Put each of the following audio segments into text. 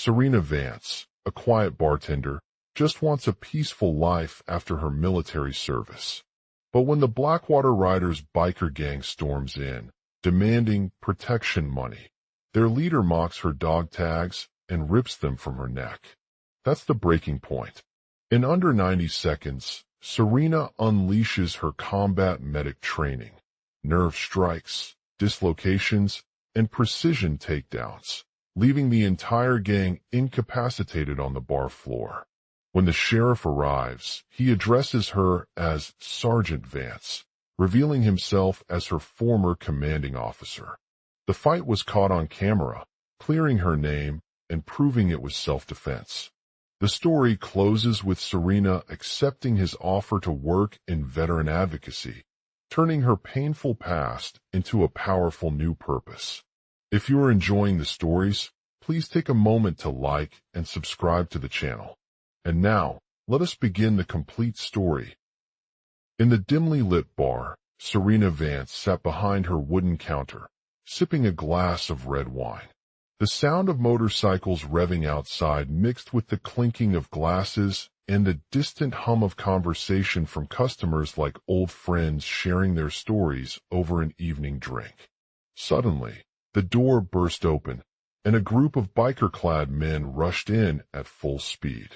Serena Vance, a quiet bartender, just wants a peaceful life after her military service. But when the Blackwater Riders biker gang storms in, demanding protection money, their leader mocks her dog tags and rips them from her neck. That's the breaking point. In under 90 seconds, Serena unleashes her combat medic training, nerve strikes, dislocations, and precision takedowns, leaving the entire gang incapacitated on the bar floor. When the sheriff arrives, he addresses her as Sergeant Vance, revealing himself as her former commanding officer. The fight was caught on camera, clearing her name and proving it was self-defense. The story closes with Serena accepting his offer to work in veteran advocacy, turning her painful past into a powerful new purpose. If you are enjoying the stories, please take a moment to like and subscribe to the channel. And now, let us begin the complete story. In the dimly lit bar, Serena Vance sat behind her wooden counter, sipping a glass of red wine. The sound of motorcycles revving outside mixed with the clinking of glasses and the distant hum of conversation from customers like old friends sharing their stories over an evening drink. Suddenly, the door burst open, and a group of biker-clad men rushed in at full speed.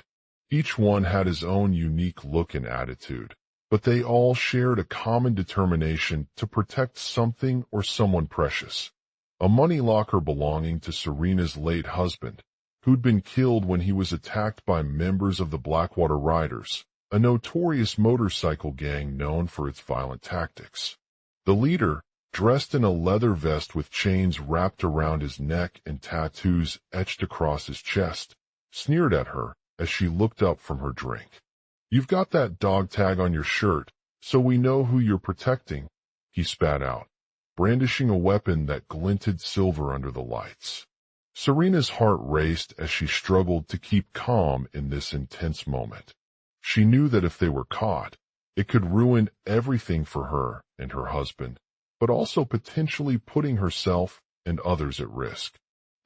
Each one had his own unique look and attitude, but they all shared a common determination to protect something or someone precious. A money locker belonging to Serena's late husband, who'd been killed when he was attacked by members of the Blackwater Riders, a notorious motorcycle gang known for its violent tactics. The leader, dressed in a leather vest with chains wrapped around his neck and tattoos etched across his chest, sneered at her as she looked up from her drink. "You've got that dog tag on your shirt, so we know who you're protecting," he spat out, brandishing a weapon that glinted silver under the lights. Serena's heart raced as she struggled to keep calm in this intense moment. She knew that if they were caught, it could ruin everything for her and her husband, but also potentially putting herself and others at risk.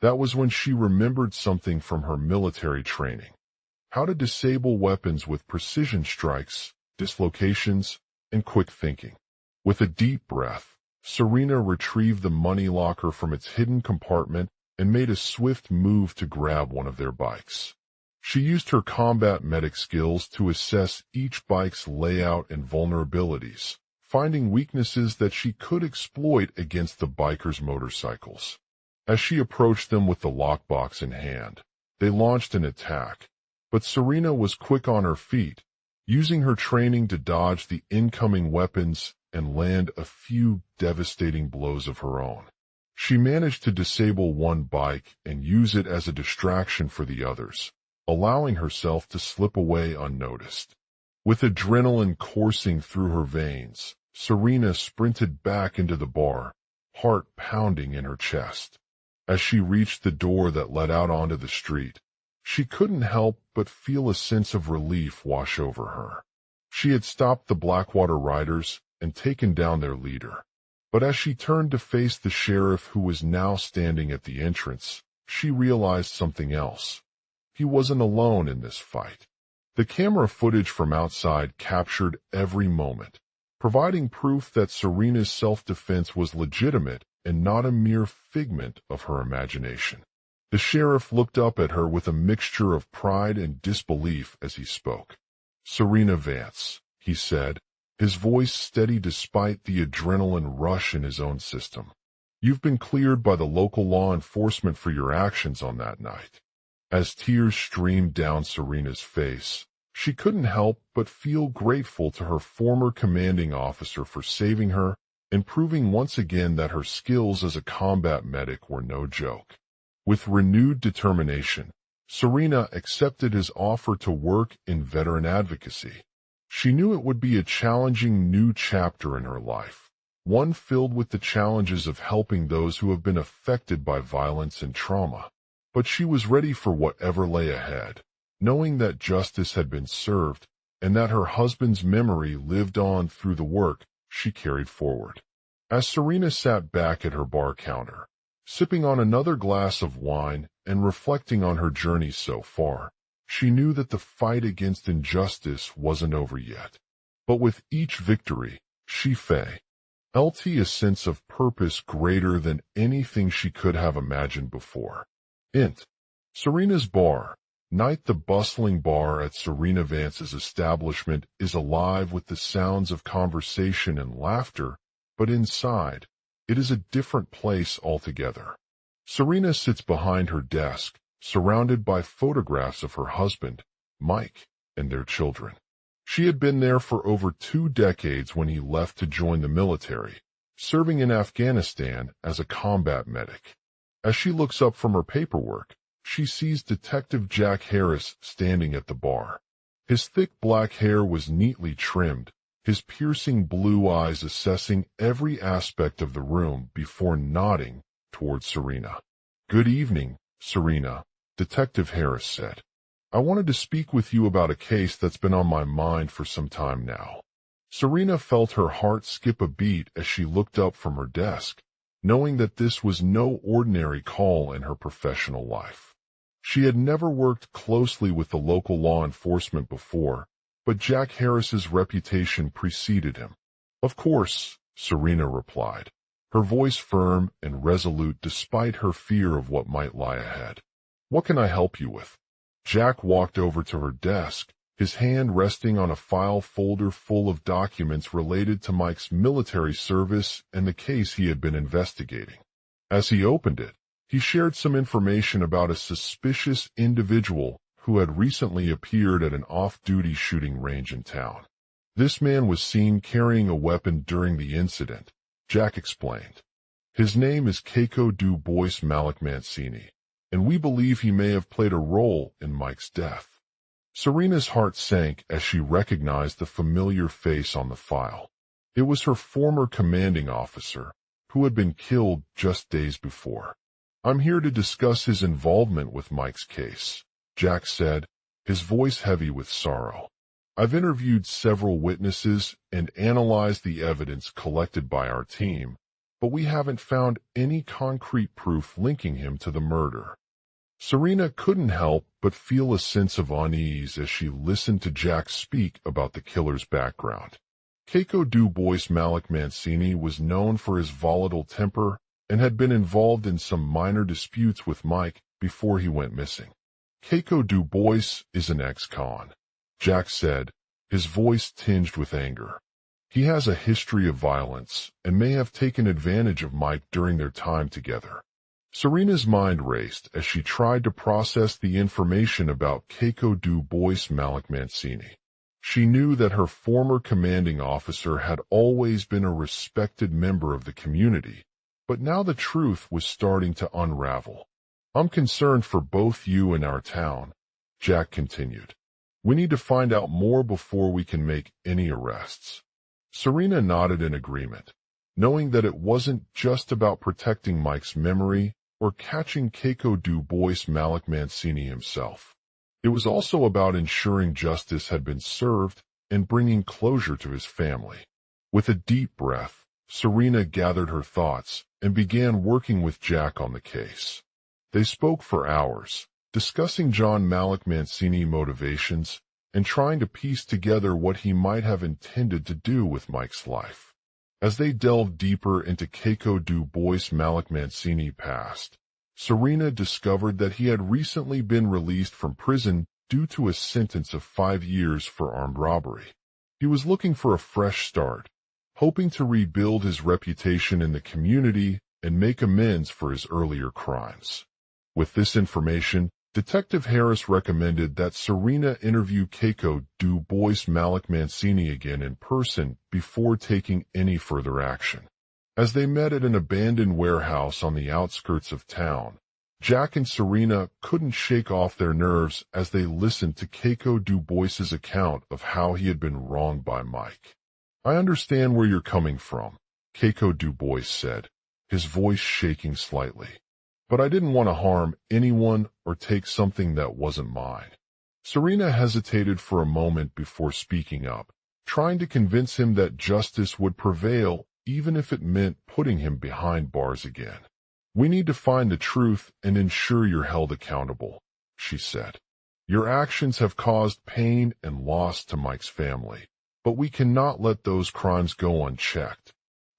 That was when she remembered something from her military training: how to disable weapons with precision strikes, dislocations, and quick thinking. With a deep breath, Serena retrieved the money locker from its hidden compartment and made a swift move to grab one of their bikes. She used her combat medic skills to assess each bike's layout and vulnerabilities, finding weaknesses that she could exploit against the bikers' motorcycles. As she approached them with the lockbox in hand, they launched an attack, but Serena was quick on her feet, using her training to dodge the incoming weapons and land a few devastating blows of her own. She managed to disable one bike and use it as a distraction for the others, allowing herself to slip away unnoticed. With adrenaline coursing through her veins, Serena sprinted back into the bar, heart pounding in her chest. As she reached the door that led out onto the street, she couldn't help but feel a sense of relief wash over her. She had stopped the Blackwater Riders and taken down their leader. But as she turned to face the sheriff who was now standing at the entrance, she realized something else. He wasn't alone in this fight. The camera footage from outside captured every moment, providing proof that Serena's self-defense was legitimate and not a mere figment of her imagination. The sheriff looked up at her with a mixture of pride and disbelief as he spoke. "Serena Vance," he said, his voice steady despite the adrenaline rush in his own system. "You've been cleared by the local law enforcement for your actions on that night." As tears streamed down Serena's face, she couldn't help but feel grateful to her former commanding officer for saving her and proving once again that her skills as a combat medic were no joke. With renewed determination, Serena accepted his offer to work in veteran advocacy. She knew it would be a challenging new chapter in her life, one filled with the challenges of helping those who have been affected by violence and trauma. But she was ready for whatever lay ahead, knowing that justice had been served and that her husband's memory lived on through the work she carried forward. As Serena sat back at her bar counter, Sipping on another glass of wine and reflecting on her journey so far, she knew that the fight against injustice wasn't over yet. But with each victory, she felt a sense of purpose greater than anything she could have imagined before. Serena's bar. Night. The bustling bar at Serena Vance's establishment is alive with the sounds of conversation and laughter, but inside, it is a different place altogether. Serena sits behind her desk, surrounded by photographs of her husband, Mike, and their children. She had been there for over 2 decades when he left to join the military, serving in Afghanistan as a combat medic. As she looks up from her paperwork, she sees Detective Jack Harris standing at the bar. His thick black hair was neatly trimmed, his piercing blue eyes assessing every aspect of the room before nodding toward Serena. "Good evening, Serena," Detective Harris said. "I wanted to speak with you about a case that's been on my mind for some time now." Serena felt her heart skip a beat as she looked up from her desk, knowing that this was no ordinary call in her professional life. She had never worked closely with the local law enforcement before, but Jack Harris's reputation preceded him. "Of course," Serena replied, her voice firm and resolute despite her fear of what might lie ahead. "What can I help you with?" Jack walked over to her desk, his hand resting on a file folder full of documents related to Mike's military service and the case he had been investigating. As he opened it, he shared some information about a suspicious individual who had recently appeared at an off-duty shooting range in town. "This man was seen carrying a weapon during the incident," Jack explained. "His name is Keiko Du Bois Malik Mancini, and we believe he may have played a role in Mike's death." Serena's heart sank as she recognized the familiar face on the file. It was her former commanding officer, who had been killed just days before. "I'm here to discuss his involvement with Mike's case," Jack said, his voice heavy with sorrow. "I've interviewed several witnesses and analyzed the evidence collected by our team, but we haven't found any concrete proof linking him to the murder." Serena couldn't help but feel a sense of unease as she listened to Jack speak about the killer's background. Keiko Du Bois Malik Mancini was known for his volatile temper and had been involved in some minor disputes with Mike before he went missing. "Keiko Du Bois is an ex-con," Jack said, his voice tinged with anger. "He has a history of violence and may have taken advantage of Mike during their time together." Serena's mind raced as she tried to process the information about Keiko Du Bois Malik Mancini. She knew that her former commanding officer had always been a respected member of the community, but now the truth was starting to unravel. "I'm concerned for both you and our town," Jack continued. "We need to find out more before we can make any arrests." Serena nodded in agreement, knowing that it wasn't just about protecting Mike's memory or catching Keiko Du Bois Malik Mancini himself. It was also about ensuring justice had been served and bringing closure to his family. With a deep breath, Serena gathered her thoughts and began working with Jack on the case. They spoke for hours, discussing John Malik Mancini's motivations and trying to piece together what he might have intended to do with Mike's life. As they delved deeper into Keiko Du Bois Malik Mancini's past, Serena discovered that he had recently been released from prison due to a sentence of 5 years for armed robbery. He was looking for a fresh start, hoping to rebuild his reputation in the community and make amends for his earlier crimes. With this information, Detective Harris recommended that Serena interview Keiko Du Bois Malik Mancini again in person before taking any further action. As they met at an abandoned warehouse on the outskirts of town, Jack and Serena couldn't shake off their nerves as they listened to Keiko Du Bois's account of how he had been wronged by Mike. "I understand where you're coming from," Keiko Du Bois said, his voice shaking slightly. "But I didn't want to harm anyone or take something that wasn't mine." Serena hesitated for a moment before speaking up, trying to convince him that justice would prevail even if it meant putting him behind bars again. "We need to find the truth and ensure you're held accountable," she said. "Your actions have caused pain and loss to Mike's family, but we cannot let those crimes go unchecked."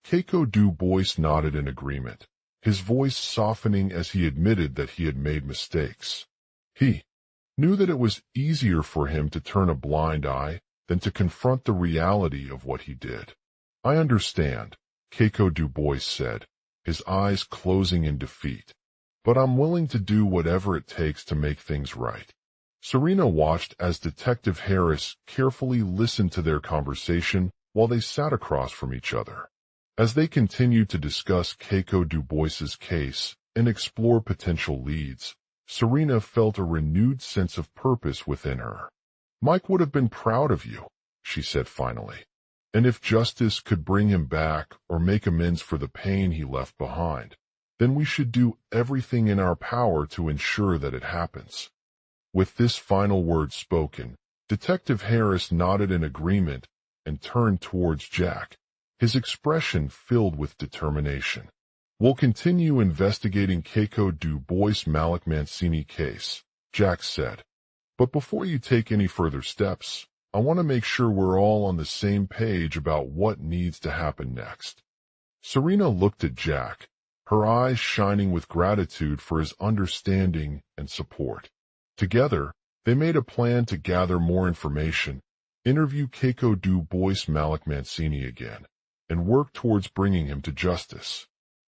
Keiko Du Bois nodded in agreement, his voice softening as he admitted that he had made mistakes. He knew that it was easier for him to turn a blind eye than to confront the reality of what he did. "I understand," Keiko Du Bois said, his eyes closing in defeat, "but I'm willing to do whatever it takes to make things right." Serena watched as Detective Harris carefully listened to their conversation while they sat across from each other. As they continued to discuss Keiko Du Bois's case and explore potential leads, Serena felt a renewed sense of purpose within her. "Mike would have been proud of you," she said finally. "And if justice could bring him back or make amends for the pain he left behind, then we should do everything in our power to ensure that it happens." With this final word spoken, Detective Harris nodded in agreement and turned towards Jack, his expression filled with determination. "We'll continue investigating Keiko Du Bois Malik Mancini case," Jack said. "But before you take any further steps, I want to make sure we're all on the same page about what needs to happen next." Serena looked at Jack, her eyes shining with gratitude for his understanding and support. Together, they made a plan to gather more information, interview Keiko Du Bois Malik Mancini again, and work towards bringing him to justice.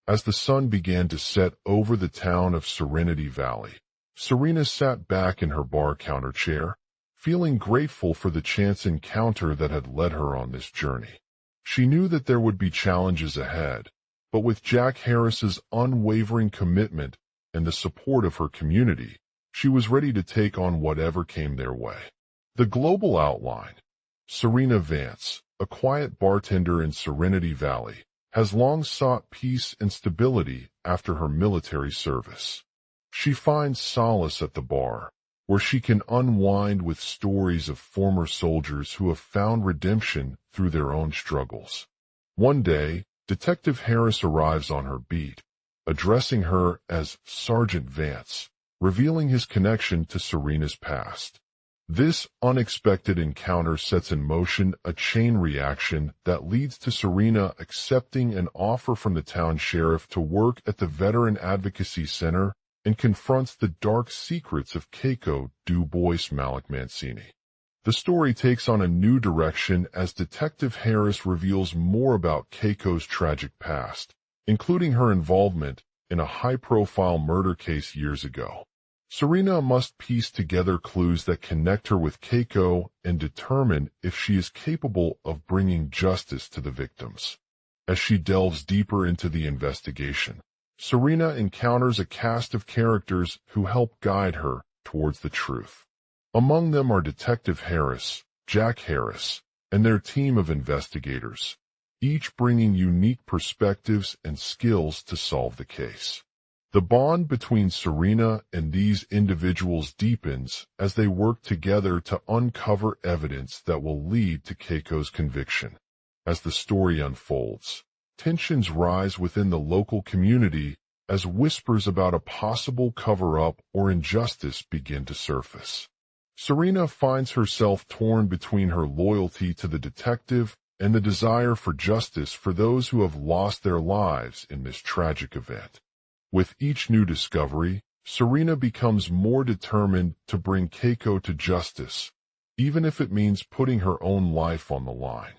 As the sun began to set over the town of Serenity Valley, Serena sat back in her bar counter chair, feeling grateful for the chance encounter that had led her on this journey. She knew that there would be challenges ahead, but with Jack Harris's unwavering commitment and the support of her community, she was ready to take on whatever came their way. The global outline. Serena Vance, a quiet bartender in Serenity Valley, has long sought peace and stability after her military service. She finds solace at the bar, where she can unwind with stories of former soldiers who have found redemption through their own struggles. One day, Detective Harris arrives on her beat, addressing her as Sergeant Vance, revealing his connection to Serena's past. This unexpected encounter sets in motion a chain reaction that leads to Serena accepting an offer from the town sheriff to work at the Veteran Advocacy Center and confronts the dark secrets of Keiko Du Bois Malik Mancini. The story takes on a new direction as Detective Harris reveals more about Keiko's tragic past, including her involvement in a high-profile murder case years ago. Serena must piece together clues that connect her with Keiko and determine if she is capable of bringing justice to the victims. As she delves deeper into the investigation, Serena encounters a cast of characters who help guide her towards the truth. Among them are Detective Harris, Jack Harris, and their team of investigators, each bringing unique perspectives and skills to solve the case. The bond between Serena and these individuals deepens as they work together to uncover evidence that will lead to Keiko's conviction. As the story unfolds, tensions rise within the local community as whispers about a possible cover-up or injustice begin to surface. Serena finds herself torn between her loyalty to the detective and the desire for justice for those who have lost their lives in this tragic event. With each new discovery, Serena becomes more determined to bring Keiko to justice, even if it means putting her own life on the line.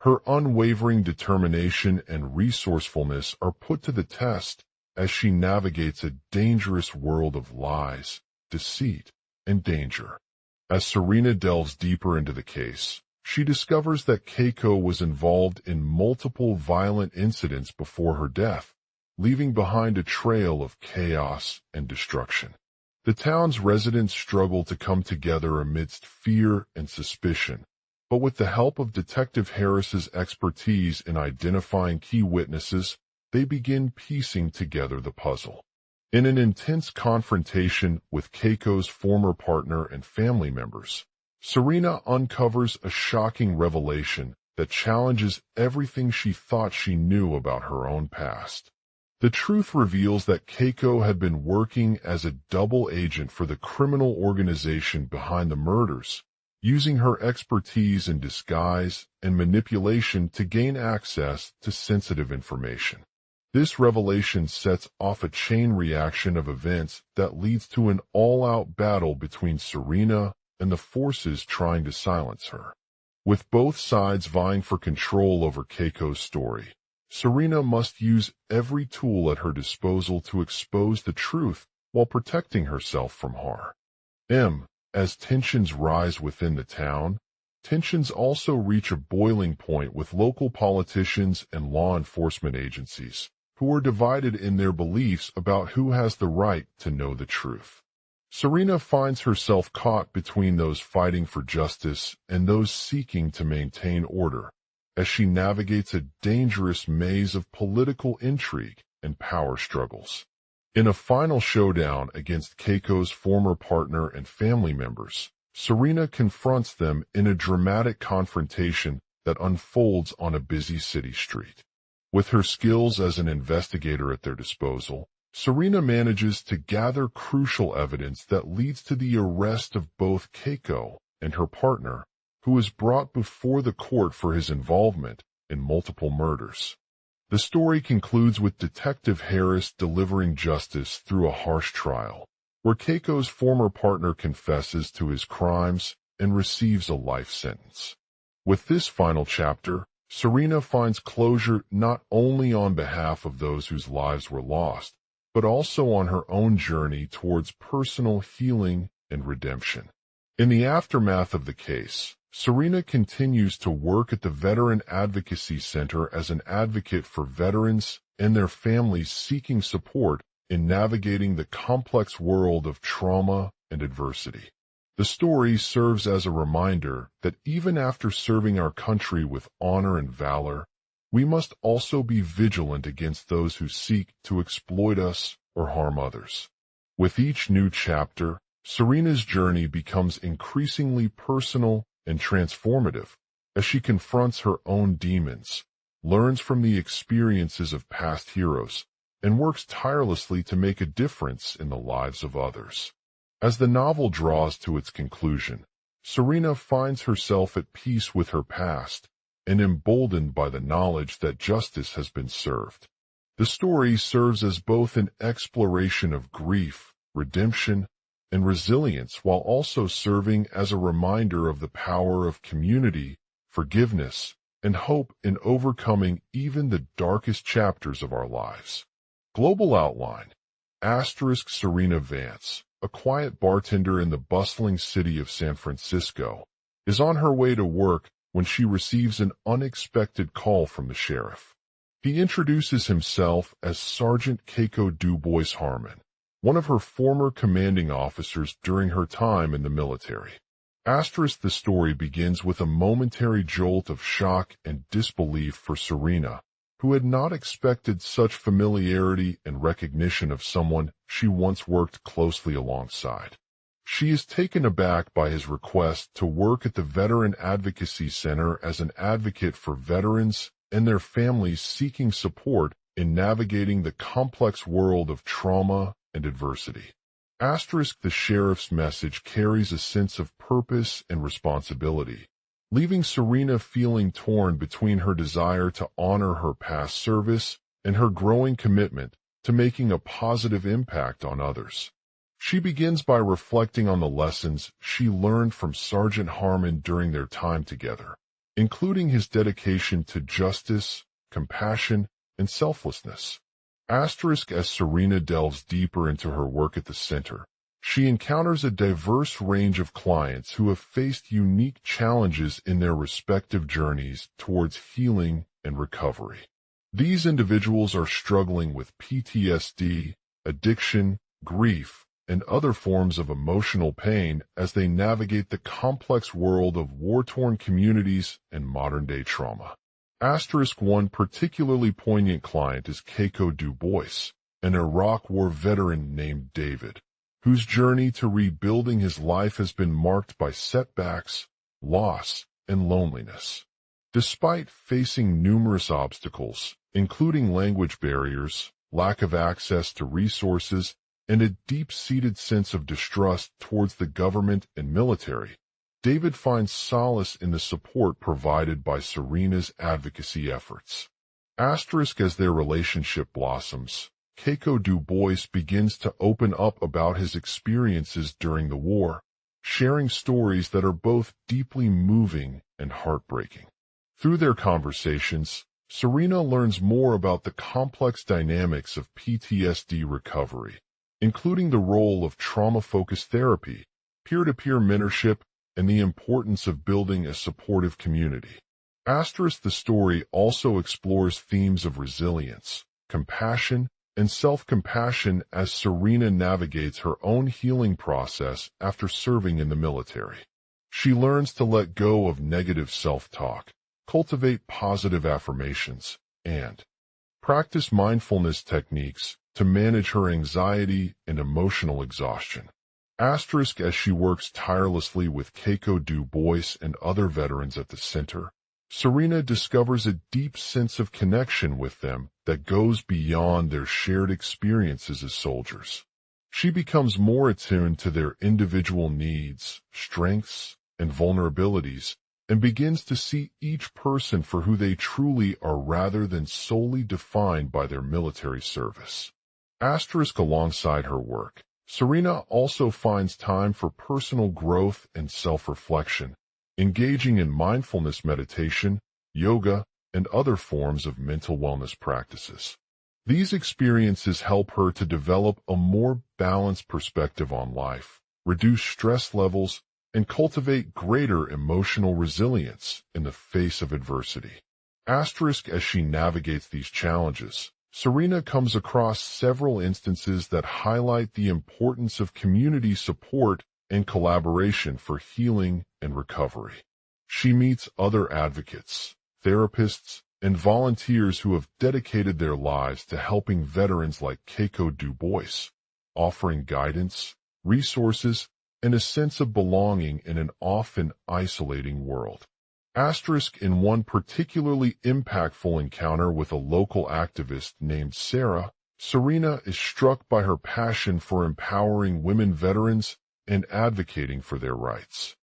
Her unwavering determination and resourcefulness are put to the test as she navigates a dangerous world of lies, deceit, and danger. As Serena delves deeper into the case, she discovers that Keiko was involved in multiple violent incidents before her death, leaving behind a trail of chaos and destruction. The town's residents struggle to come together amidst fear and suspicion, but with the help of Detective Harris's expertise in identifying key witnesses, they begin piecing together the puzzle. In an intense confrontation with Keiko's former partner and family members, Serena uncovers a shocking revelation that challenges everything she thought she knew about her own past. The truth reveals that Keiko had been working as a double agent for the criminal organization behind the murders, using her expertise in disguise and manipulation to gain access to sensitive information. This revelation sets off a chain reaction of events that leads to an all-out battle between Serena and the forces trying to silence her. With both sides vying for control over Keiko's story, Serena must use every tool at her disposal to expose the truth while protecting herself from harm. As tensions rise within the town, tensions also reach a boiling point with local politicians and law enforcement agencies, who are divided in their beliefs about who has the right to know the truth. Serena finds herself caught between those fighting for justice and those seeking to maintain order, as she navigates a dangerous maze of political intrigue and power struggles. In a final showdown against Keiko's former partner and family members, Serena confronts them in a dramatic confrontation that unfolds on a busy city street. With her skills as an investigator at their disposal, Serena manages to gather crucial evidence that leads to the arrest of both Keiko and her partner, who is brought before the court for his involvement in multiple murders. The story concludes with Detective Harris delivering justice through a harsh trial, where Keiko's former partner confesses to his crimes and receives a life sentence. With this final chapter, Serena finds closure not only on behalf of those whose lives were lost, but also on her own journey towards personal healing and redemption. In the aftermath of the case, Serena continues to work at the Veteran Advocacy Center as an advocate for veterans and their families seeking support in navigating the complex world of trauma and adversity. The story serves as a reminder that even after serving our country with honor and valor, we must also be vigilant against those who seek to exploit us or harm others. With each new chapter, Serena's journey becomes increasingly personal and transformative as she confronts her own demons, learns from the experiences of past heroes, and works tirelessly to make a difference in the lives of others. As the novel draws to its conclusion, Serena finds herself at peace with her past and emboldened by the knowledge that justice has been served. The story serves as both an exploration of grief, redemption, and resilience, while also serving as a reminder of the power of community, forgiveness, and hope in overcoming even the darkest chapters of our lives. Global outline: Serena Vance, a quiet bartender in the bustling city of San Francisco, is on her way to work when she receives an unexpected call from the sheriff. He introduces himself as Sergeant Keiko DuBois Harmon, one of her former commanding officers during her time in the military. The story begins with a momentary jolt of shock and disbelief for Serena, who had not expected such familiarity and recognition of someone she once worked closely alongside. She is taken aback by his request to work at the Veteran Advocacy Center as an advocate for veterans and their families seeking support in navigating the complex world of trauma and adversity. The sheriff's message carries a sense of purpose and responsibility, leaving Serena feeling torn between her desire to honor her past service and her growing commitment to making a positive impact on others. She begins by reflecting on the lessons she learned from Sergeant Harmon during their time together, including his dedication to justice, compassion, and selflessness. As Serena delves deeper into her work at the center, she encounters a diverse range of clients who have faced unique challenges in their respective journeys towards healing and recovery. These individuals are struggling with PTSD, addiction, grief, and other forms of emotional pain as they navigate the complex world of war-torn communities and modern-day trauma. One particularly poignant client is Keiko DuBois, an Iraq War veteran named David, whose journey to rebuilding his life has been marked by setbacks, loss, and loneliness. Despite facing numerous obstacles, including language barriers, lack of access to resources, and a deep-seated sense of distrust towards the government and military, David finds solace in the support provided by Serena's advocacy efforts. As their relationship blossoms, Keiko Du Bois begins to open up about his experiences during the war, sharing stories that are both deeply moving and heartbreaking. Through their conversations, Serena learns more about the complex dynamics of PTSD recovery, including the role of trauma-focused therapy, peer-to-peer mentorship, and the importance of building a supportive community. The story also explores themes of resilience, compassion, and self-compassion as Serena navigates her own healing process after serving in the military. She learns to let go of negative self-talk, cultivate positive affirmations, and practice mindfulness techniques to manage her anxiety and emotional exhaustion. As she works tirelessly with Keiko Du Bois and other veterans at the center, Serena discovers a deep sense of connection with them that goes beyond their shared experiences as soldiers. She becomes more attuned to their individual needs, strengths, and vulnerabilities, and begins to see each person for who they truly are rather than solely defined by their military service. Alongside her work, Serena also finds time for personal growth and self-reflection, engaging in mindfulness meditation, yoga, and other forms of mental wellness practices. These experiences help her to develop a more balanced perspective on life, reduce stress levels, and cultivate greater emotional resilience in the face of adversity. As she navigates these challenges, Serena comes across several instances that highlight the importance of community support and collaboration for healing and recovery. She meets other advocates, therapists, and volunteers who have dedicated their lives to helping veterans like Keiko Du Bois, offering guidance, resources, and a sense of belonging in an often isolating world. In one particularly impactful encounter with a local activist named Sarah, Serena is struck by her passion for empowering women veterans and advocating for their rights.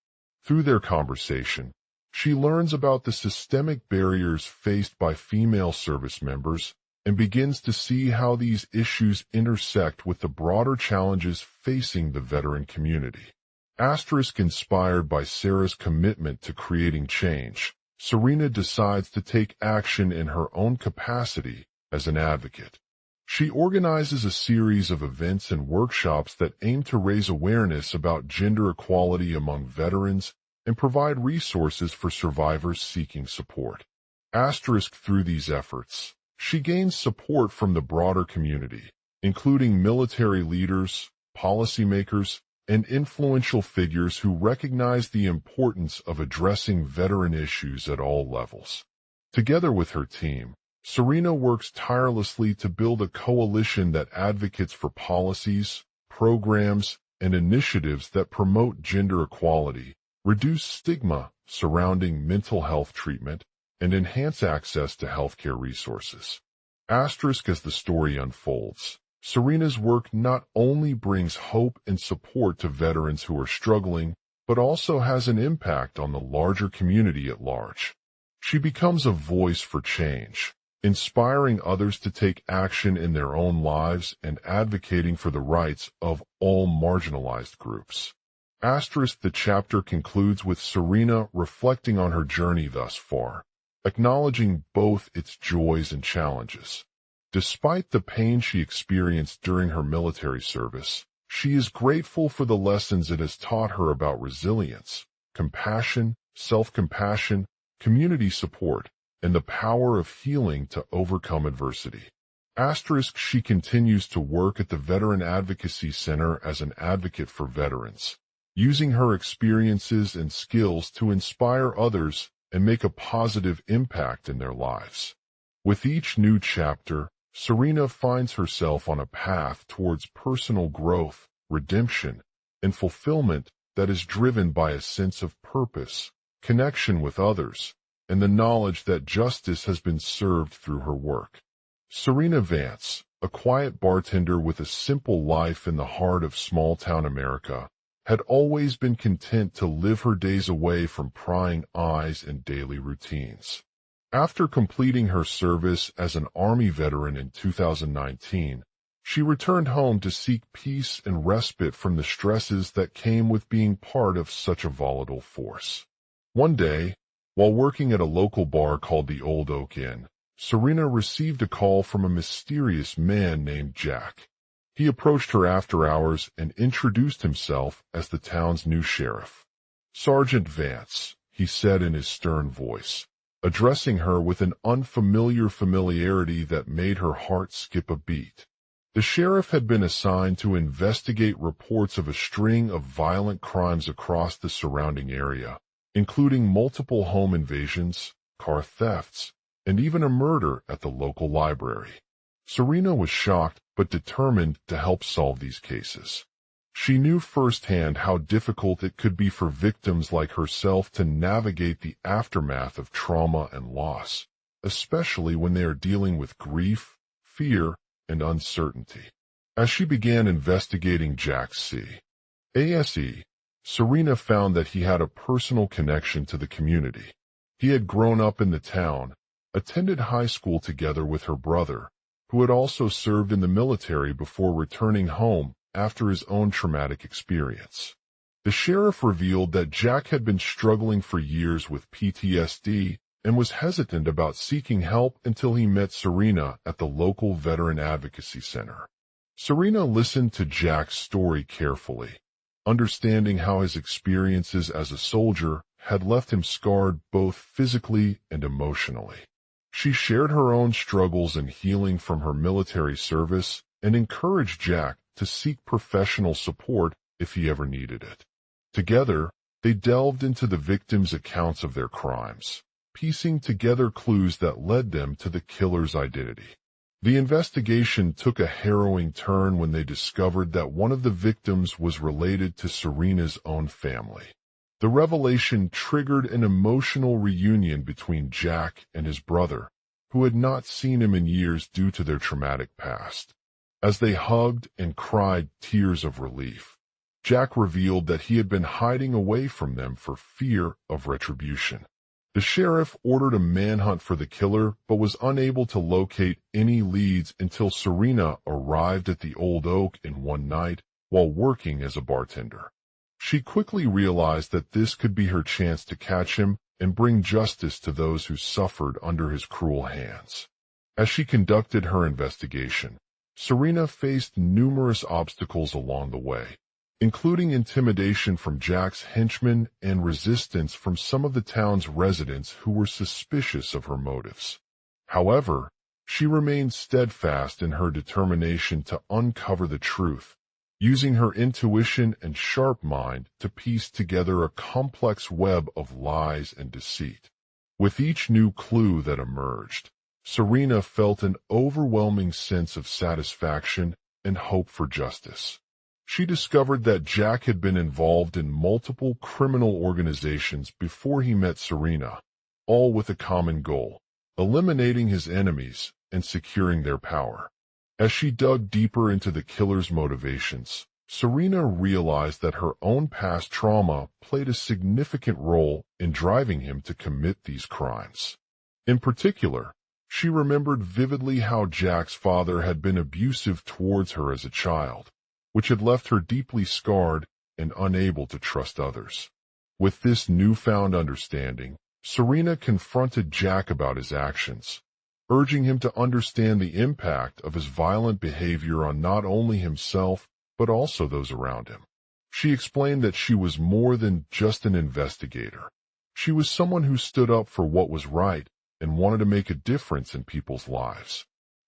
Through their conversation, she learns about the systemic barriers faced by female service members and begins to see how these issues intersect with the broader challenges facing the veteran community. Inspired by Sarah's commitment to creating change, Serena decides to take action in her own capacity as an advocate. She organizes a series of events and workshops that aim to raise awareness about gender equality among veterans and provide resources for survivors seeking support. Through these efforts, she gains support from the broader community, including military leaders, policymakers, and influential figures who recognize the importance of addressing veteran issues at all levels. Together with her team, Serena works tirelessly to build a coalition that advocates for policies, programs, and initiatives that promote gender equality, reduce stigma surrounding mental health treatment, and enhance access to healthcare resources. As the story unfolds, Serena's work not only brings hope and support to veterans who are struggling, but also has an impact on the larger community at large. She becomes a voice for change, inspiring others to take action in their own lives and advocating for the rights of all marginalized groups. The chapter concludes with Serena reflecting on her journey thus far, acknowledging both its joys and challenges. Despite the pain she experienced during her military service, she is grateful for the lessons it has taught her about resilience, compassion, self-compassion, community support, and the power of healing to overcome adversity. She continues to work at the Veteran Advocacy Center as an advocate for veterans, using her experiences and skills to inspire others and make a positive impact in their lives. With each new chapter, Serena finds herself on a path towards personal growth, redemption, and fulfillment that is driven by a sense of purpose, connection with others, and the knowledge that justice has been served through her work. Serena Vance, a quiet bartender with a simple life in the heart of small-town America, had always been content to live her days away from prying eyes and daily routines. After completing her service as an Army veteran in 2019, she returned home to seek peace and respite from the stresses that came with being part of such a volatile force. One day, while working at a local bar called the Old Oak Inn, Serena received a call from a mysterious man named Jack. He approached her after hours and introduced himself as the town's new sheriff. "Sergeant Vance," he said in his stern voice, addressing her with an unfamiliar familiarity that made her heart skip a beat. The sheriff had been assigned to investigate reports of a string of violent crimes across the surrounding area, including multiple home invasions, car thefts, and even a murder at the local library. Serena was shocked but determined to help solve these cases. She knew firsthand how difficult it could be for victims like herself to navigate the aftermath of trauma and loss, especially when they are dealing with grief, fear, and uncertainty. As she began investigating Jack's C.A.S.E., Serena found that he had a personal connection to the community. He had grown up in the town, attended high school together with her brother, who had also served in the military before returning home after his own traumatic experience. The sheriff revealed that Jack had been struggling for years with PTSD and was hesitant about seeking help until he met Serena at the local Veteran Advocacy Center. Serena listened to Jack's story carefully, understanding how his experiences as a soldier had left him scarred both physically and emotionally. She shared her own struggles and healing from her military service and encouraged Jack to seek professional support if he ever needed it. Together, they delved into the victims' accounts of their crimes, piecing together clues that led them to the killer's identity. The investigation took a harrowing turn when they discovered that one of the victims was related to Serena's own family. The revelation triggered an emotional reunion between Jack and his brother, who had not seen him in years due to their traumatic past. As they hugged and cried tears of relief, Jack revealed that he had been hiding away from them for fear of retribution. The sheriff ordered a manhunt for the killer but was unable to locate any leads until Serena arrived at the Old Oak in one night while working as a bartender. She quickly realized that this could be her chance to catch him and bring justice to those who suffered under his cruel hands. As she conducted her investigation, Serena faced numerous obstacles along the way, including intimidation from Jack's henchmen and resistance from some of the town's residents who were suspicious of her motives. However, she remained steadfast in her determination to uncover the truth, using her intuition and sharp mind to piece together a complex web of lies and deceit. With each new clue that emerged, Serena felt an overwhelming sense of satisfaction and hope for justice. She discovered that Jack had been involved in multiple criminal organizations before he met Serena, all with a common goal: eliminating his enemies and securing their power. As she dug deeper into the killer's motivations, Serena realized that her own past trauma played a significant role in driving him to commit these crimes. In particular, she remembered vividly how Jack's father had been abusive towards her as a child, which had left her deeply scarred and unable to trust others. With this newfound understanding, Serena confronted Jack about his actions, urging him to understand the impact of his violent behavior on not only himself but also those around him. She explained that she was more than just an investigator. She was someone who stood up for what was right and wanted to make a difference in people's lives.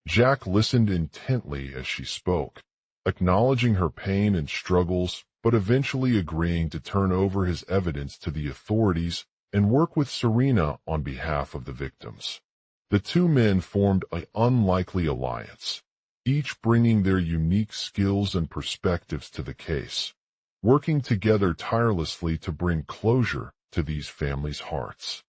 Jack listened intently as she spoke, acknowledging her pain and struggles, but eventually agreeing to turn over his evidence to the authorities and work with Serena on behalf of the victims. The two men formed an unlikely alliance, each bringing their unique skills and perspectives to the case, working together tirelessly to bring closure to these families' hearts.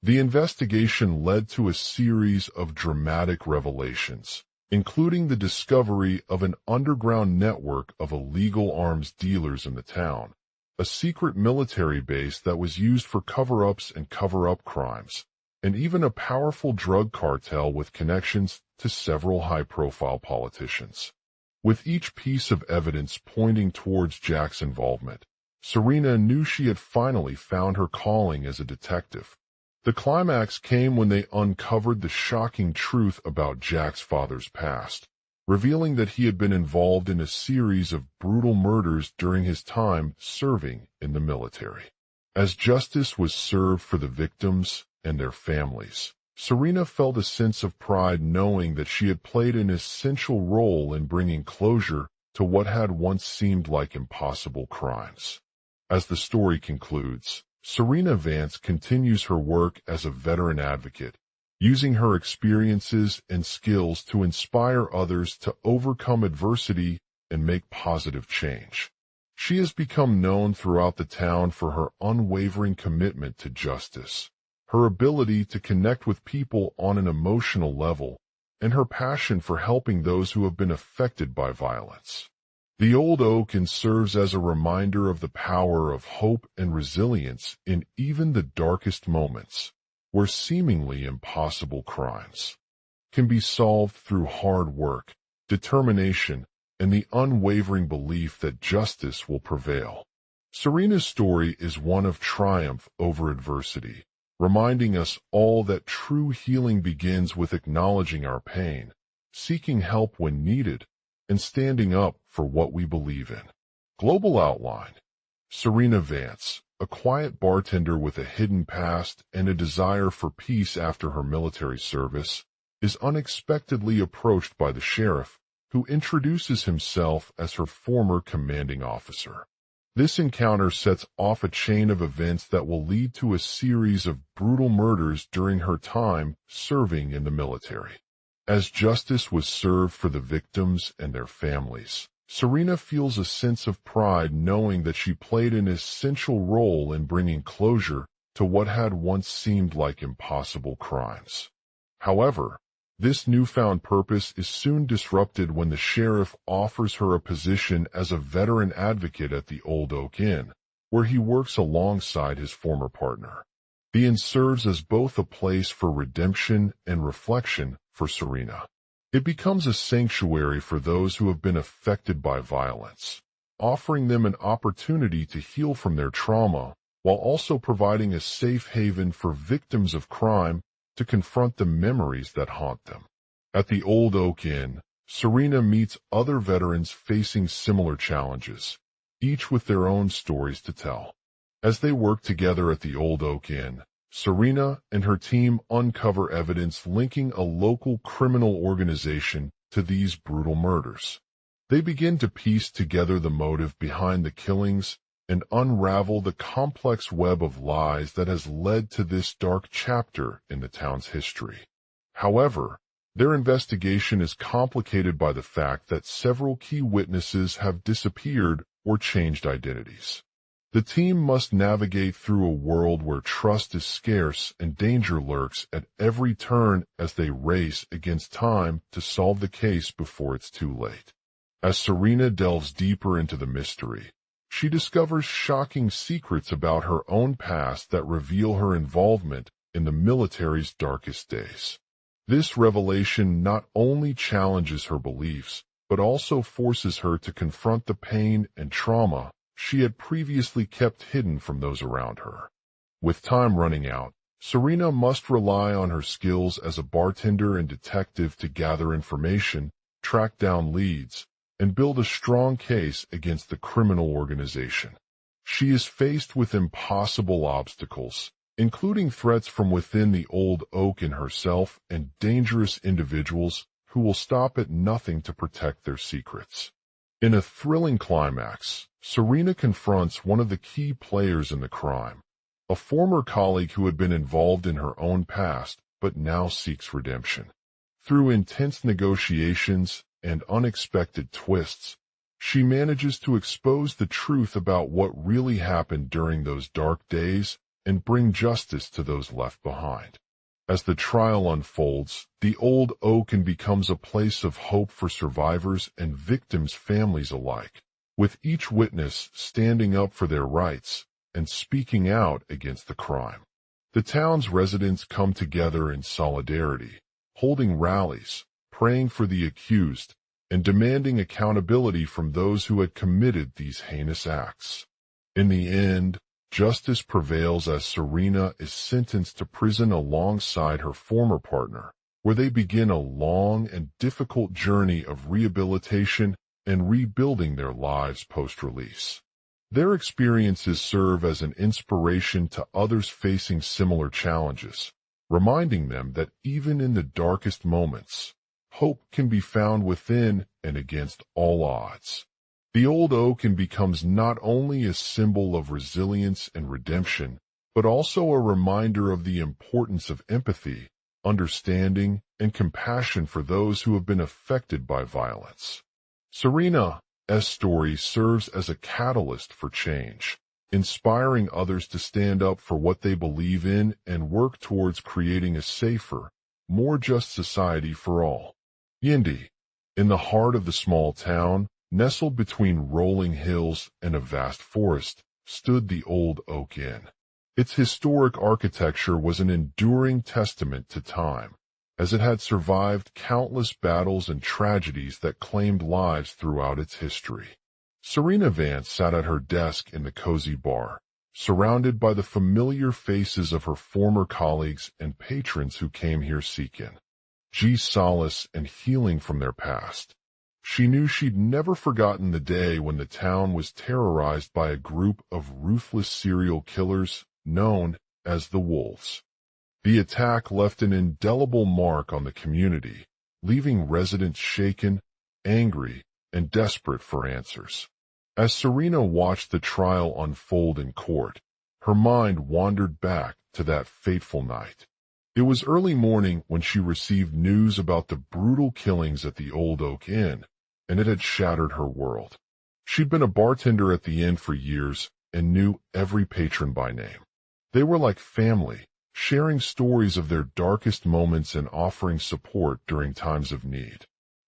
The investigation led to a series of dramatic revelations, including the discovery of an underground network of illegal arms dealers in the town, a secret military base that was used for cover-ups and cover-up crimes, and even a powerful drug cartel with connections to several high-profile politicians. With each piece of evidence pointing towards Jack's involvement, Serena knew she had finally found her calling as a detective. The climax came when they uncovered the shocking truth about Jack's father's past, revealing that he had been involved in a series of brutal murders during his time serving in the military. As justice was served for the victims and their families, Serena felt a sense of pride knowing that she had played an essential role in bringing closure to what had once seemed like impossible crimes. As the story concludes, Serena Vance continues her work as a veteran advocate, using her experiences and skills to inspire others to overcome adversity and make positive change. She has become known throughout the town for her unwavering commitment to justice, her ability to connect with people on an emotional level, and her passion for helping those who have been affected by violence. The Old Oak Inn serves as a reminder of the power of hope and resilience in even the darkest moments, where seemingly impossible crimes can be solved through hard work, determination, and the unwavering belief that justice will prevail. Serena's story is one of triumph over adversity, reminding us all that true healing begins with acknowledging our pain, seeking help when needed, and standing up for what we believe in. Global outline: Serena Vance, a quiet bartender with a hidden past and a desire for peace after her military service, is unexpectedly approached by the sheriff, who introduces himself as her former commanding officer. This encounter sets off a chain of events that will lead to a series of brutal murders during her time serving in the military. As justice was served for the victims and their families, Serena feels a sense of pride knowing that she played an essential role in bringing closure to what had once seemed like impossible crimes. However, this newfound purpose is soon disrupted when the sheriff offers her a position as a veteran advocate at the Old Oak Inn, where he works alongside his former partner. The inn serves as both a place for redemption and reflection for Serena. It becomes a sanctuary for those who have been affected by violence, offering them an opportunity to heal from their trauma, while also providing a safe haven for victims of crime to confront the memories that haunt them. At the Old Oak Inn, Serena meets other veterans facing similar challenges, each with their own stories to tell. As they work together at the Old Oak Inn, Serena and her team uncover evidence linking a local criminal organization to these brutal murders. They begin to piece together the motive behind the killings and unravel the complex web of lies that has led to this dark chapter in the town's history. However, their investigation is complicated by the fact that several key witnesses have disappeared or changed identities. The team must navigate through a world where trust is scarce and danger lurks at every turn as they race against time to solve the case before it's too late. As Serena delves deeper into the mystery, she discovers shocking secrets about her own past that reveal her involvement in the military's darkest days. This revelation not only challenges her beliefs, but also forces her to confront the pain and trauma she had previously kept hidden from those around her. With time running out, Serena must rely on her skills as a bartender and detective to gather information, track down leads, and build a strong case against the criminal organization. She is faced with impossible obstacles, including threats from within the Old Oak Inn herself and dangerous individuals who will stop at nothing to protect their secrets. In a thrilling climax, Serena confronts one of the key players in the crime, a former colleague who had been involved in her own past but now seeks redemption. Through intense negotiations and unexpected twists, she manages to expose the truth about what really happened during those dark days and bring justice to those left behind. As the trial unfolds, the old Oaken becomes a place of hope for survivors and victims' families alike, with each witness standing up for their rights and speaking out against the crime. The town's residents come together in solidarity, holding rallies, praying for the accused, and demanding accountability from those who had committed these heinous acts. In the end, justice prevails as Serena is sentenced to prison alongside her former partner, where they begin a long and difficult journey of rehabilitation and rebuilding their lives post-release. Their experiences serve as an inspiration to others facing similar challenges, reminding them that even in the darkest moments, hope can be found within and against all odds. The old Oaken becomes not only a symbol of resilience and redemption, but also a reminder of the importance of empathy, understanding, and compassion for those who have been affected by violence. Serena's story serves as a catalyst for change, inspiring others to stand up for what they believe in and work towards creating a safer, more just society for all. Yindi, in the heart of the small town, nestled between rolling hills and a vast forest, stood the old Oak Inn. Its historic architecture was an enduring testament to time, as it had survived countless battles and tragedies that claimed lives throughout its history. Serena Vance sat at her desk in the cozy bar, surrounded by the familiar faces of her former colleagues and patrons who came here seeking solace and healing from their past. She knew she'd never forgotten the day when the town was terrorized by a group of ruthless serial killers known as the Wolves. The attack left an indelible mark on the community, leaving residents shaken, angry, and desperate for answers. As Serena watched the trial unfold in court, her mind wandered back to that fateful night. It was early morning when she received news about the brutal killings at the Old Oak Inn, and it had shattered her world. She'd been a bartender at the inn for years and knew every patron by name. They were like family, sharing stories of their darkest moments and offering support during times of need.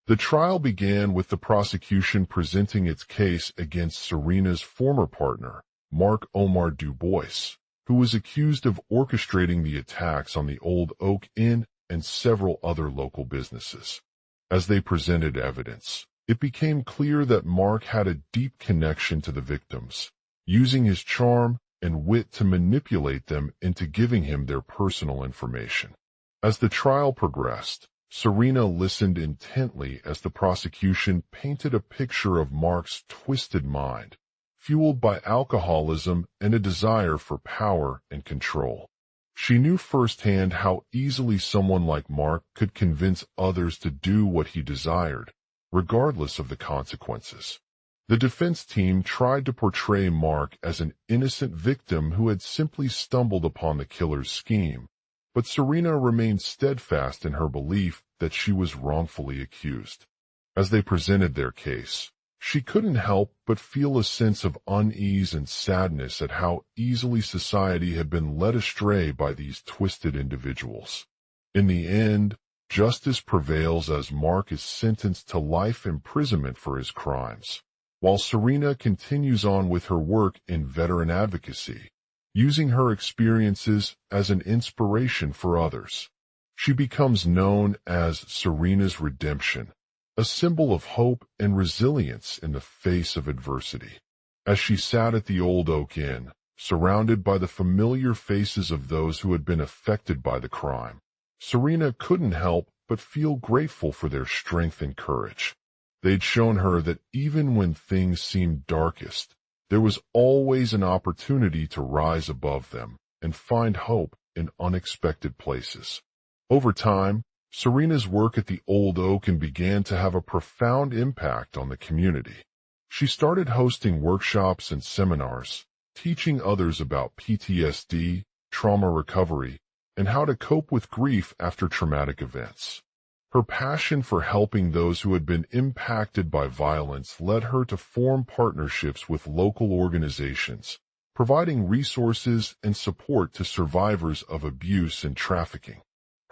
The trial began with the prosecution presenting its case against Serena's former partner, Mark Omar Dubois, who was accused of orchestrating the attacks on the Old Oak Inn and several other local businesses. As they presented evidence, it became clear that Mark had a deep connection to the victims, using his charm and wit to manipulate them into giving him their personal information. As the trial progressed, Serena listened intently as the prosecution painted a picture of Mark's twisted mind, fueled by alcoholism and a desire for power and control. She knew firsthand how easily someone like Mark could convince others to do what he desired, regardless of the consequences. The defense team tried to portray Mark as an innocent victim who had simply stumbled upon the killer's scheme, but Serena remained steadfast in her belief that she was wrongfully accused. As they presented their case, she couldn't help but feel a sense of unease and sadness at how easily society had been led astray by these twisted individuals. In the end, justice prevails as Mark is sentenced to life imprisonment for his crimes, while Serena continues on with her work in veteran advocacy, using her experiences as an inspiration for others. She becomes known as Serena's Redemption, a symbol of hope and resilience in the face of adversity. As she sat at the Old Oak Inn, surrounded by the familiar faces of those who had been affected by the crime, Serena couldn't help but feel grateful for their strength and courage. They'd shown her that even when things seemed darkest, there was always an opportunity to rise above them and find hope in unexpected places. Over time, Serena's work at the Old Oak began to have a profound impact on the community. She started hosting workshops and seminars, teaching others about PTSD, trauma recovery, and how to cope with grief after traumatic events. Her passion for helping those who had been impacted by violence led her to form partnerships with local organizations, providing resources and support to survivors of abuse and trafficking.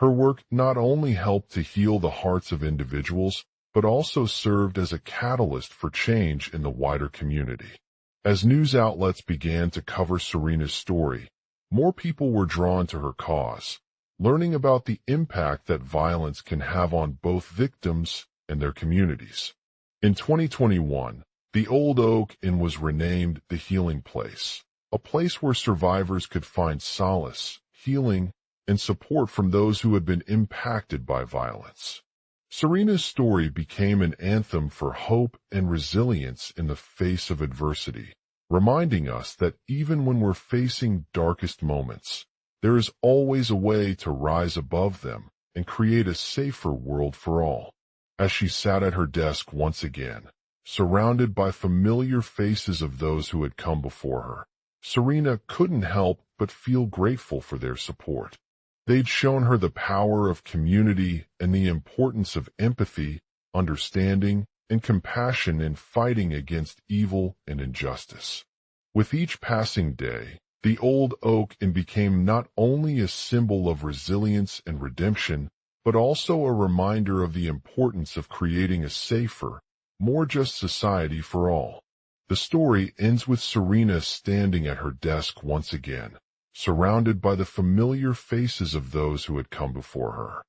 Her work not only helped to heal the hearts of individuals, but also served as a catalyst for change in the wider community. As news outlets began to cover Serena's story, more people were drawn to her cause, learning about the impact that violence can have on both victims and their communities. In 2021, the Old Oak Inn was renamed the Healing Place, a place where survivors could find solace, healing, and support from those who had been impacted by violence. Serena's story became an anthem for hope and resilience in the face of adversity, reminding us that even when we're facing darkest moments, there is always a way to rise above them and create a safer world for all. As she sat at her desk once again, surrounded by familiar faces of those who had come before her, Serena couldn't help but feel grateful for their support. They'd shown her the power of community and the importance of empathy, understanding, and compassion in fighting against evil and injustice. With each passing day, the Old Oak Inn became not only a symbol of resilience and redemption, but also a reminder of the importance of creating a safer, more just society for all. The story ends with Serena standing at her desk once again, surrounded by the familiar faces of those who had come before her.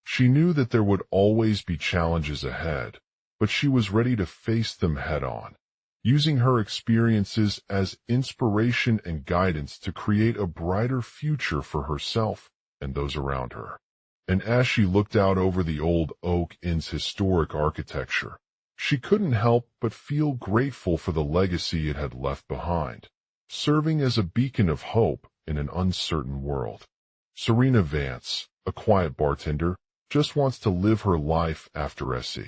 She knew that there would always be challenges ahead, but she was ready to face them head-on, using her experiences as inspiration and guidance to create a brighter future for herself and those around her. And as she looked out over the Old Oak Inn's historic architecture, she couldn't help but feel grateful for the legacy it had left behind, serving as a beacon of hope in an uncertain world. Serena Vance, a quiet bartender, just wants to live her life after SE.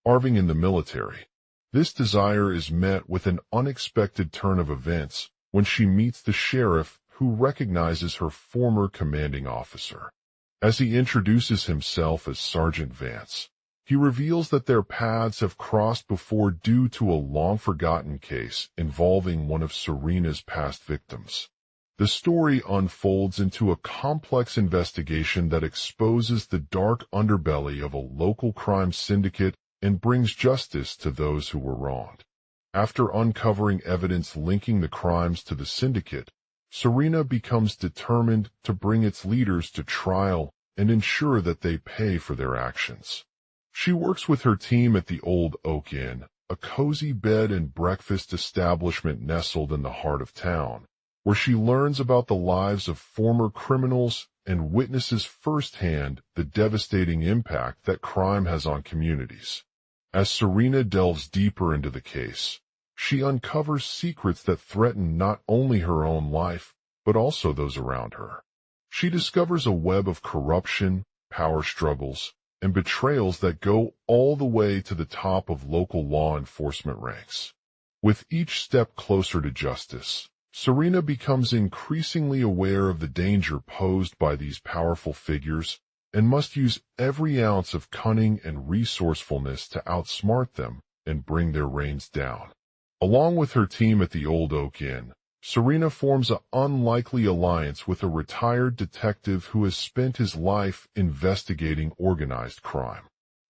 Serving in the military. This desire is met with an unexpected turn of events when she meets the sheriff who recognizes her former commanding officer. As he introduces himself as Sergeant Vance, he reveals that their paths have crossed before due to a long-forgotten case involving one of Serena's past victims. The story unfolds into a complex investigation that exposes the dark underbelly of a local crime syndicate and brings justice to those who were wronged. After uncovering evidence linking the crimes to the syndicate, Serena becomes determined to bring its leaders to trial and ensure that they pay for their actions. She works with her team at the Old Oak Inn, a cozy bed and breakfast establishment nestled in the heart of town, where she learns about the lives of former criminals and witnesses firsthand the devastating impact that crime has on communities. As Serena delves deeper into the case, she uncovers secrets that threaten not only her own life, but also those around her. She discovers a web of corruption, power struggles, and betrayals that go all the way to the top of local law enforcement ranks. With each step closer to justice, Serena becomes increasingly aware of the danger posed by these powerful figures and must use every ounce of cunning and resourcefulness to outsmart them and bring their reins down. Along with her team at the Old Oak Inn, Serena forms an unlikely alliance with a retired detective who has spent his life investigating organized crime.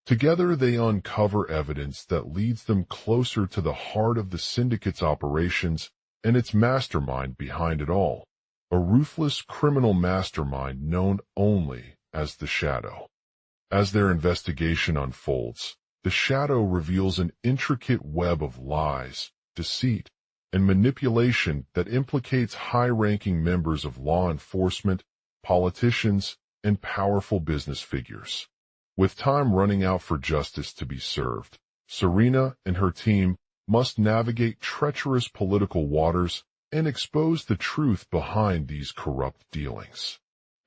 Together they uncover evidence that leads them closer to the heart of the syndicate's operations and its mastermind behind it all, a ruthless criminal mastermind known only as the Shadow. As their investigation unfolds, the Shadow reveals an intricate web of lies, deceit, and manipulation that implicates high-ranking members of law enforcement, politicians, and powerful business figures. With time running out for justice to be served, Serena and her team must navigate treacherous political waters and expose the truth behind these corrupt dealings.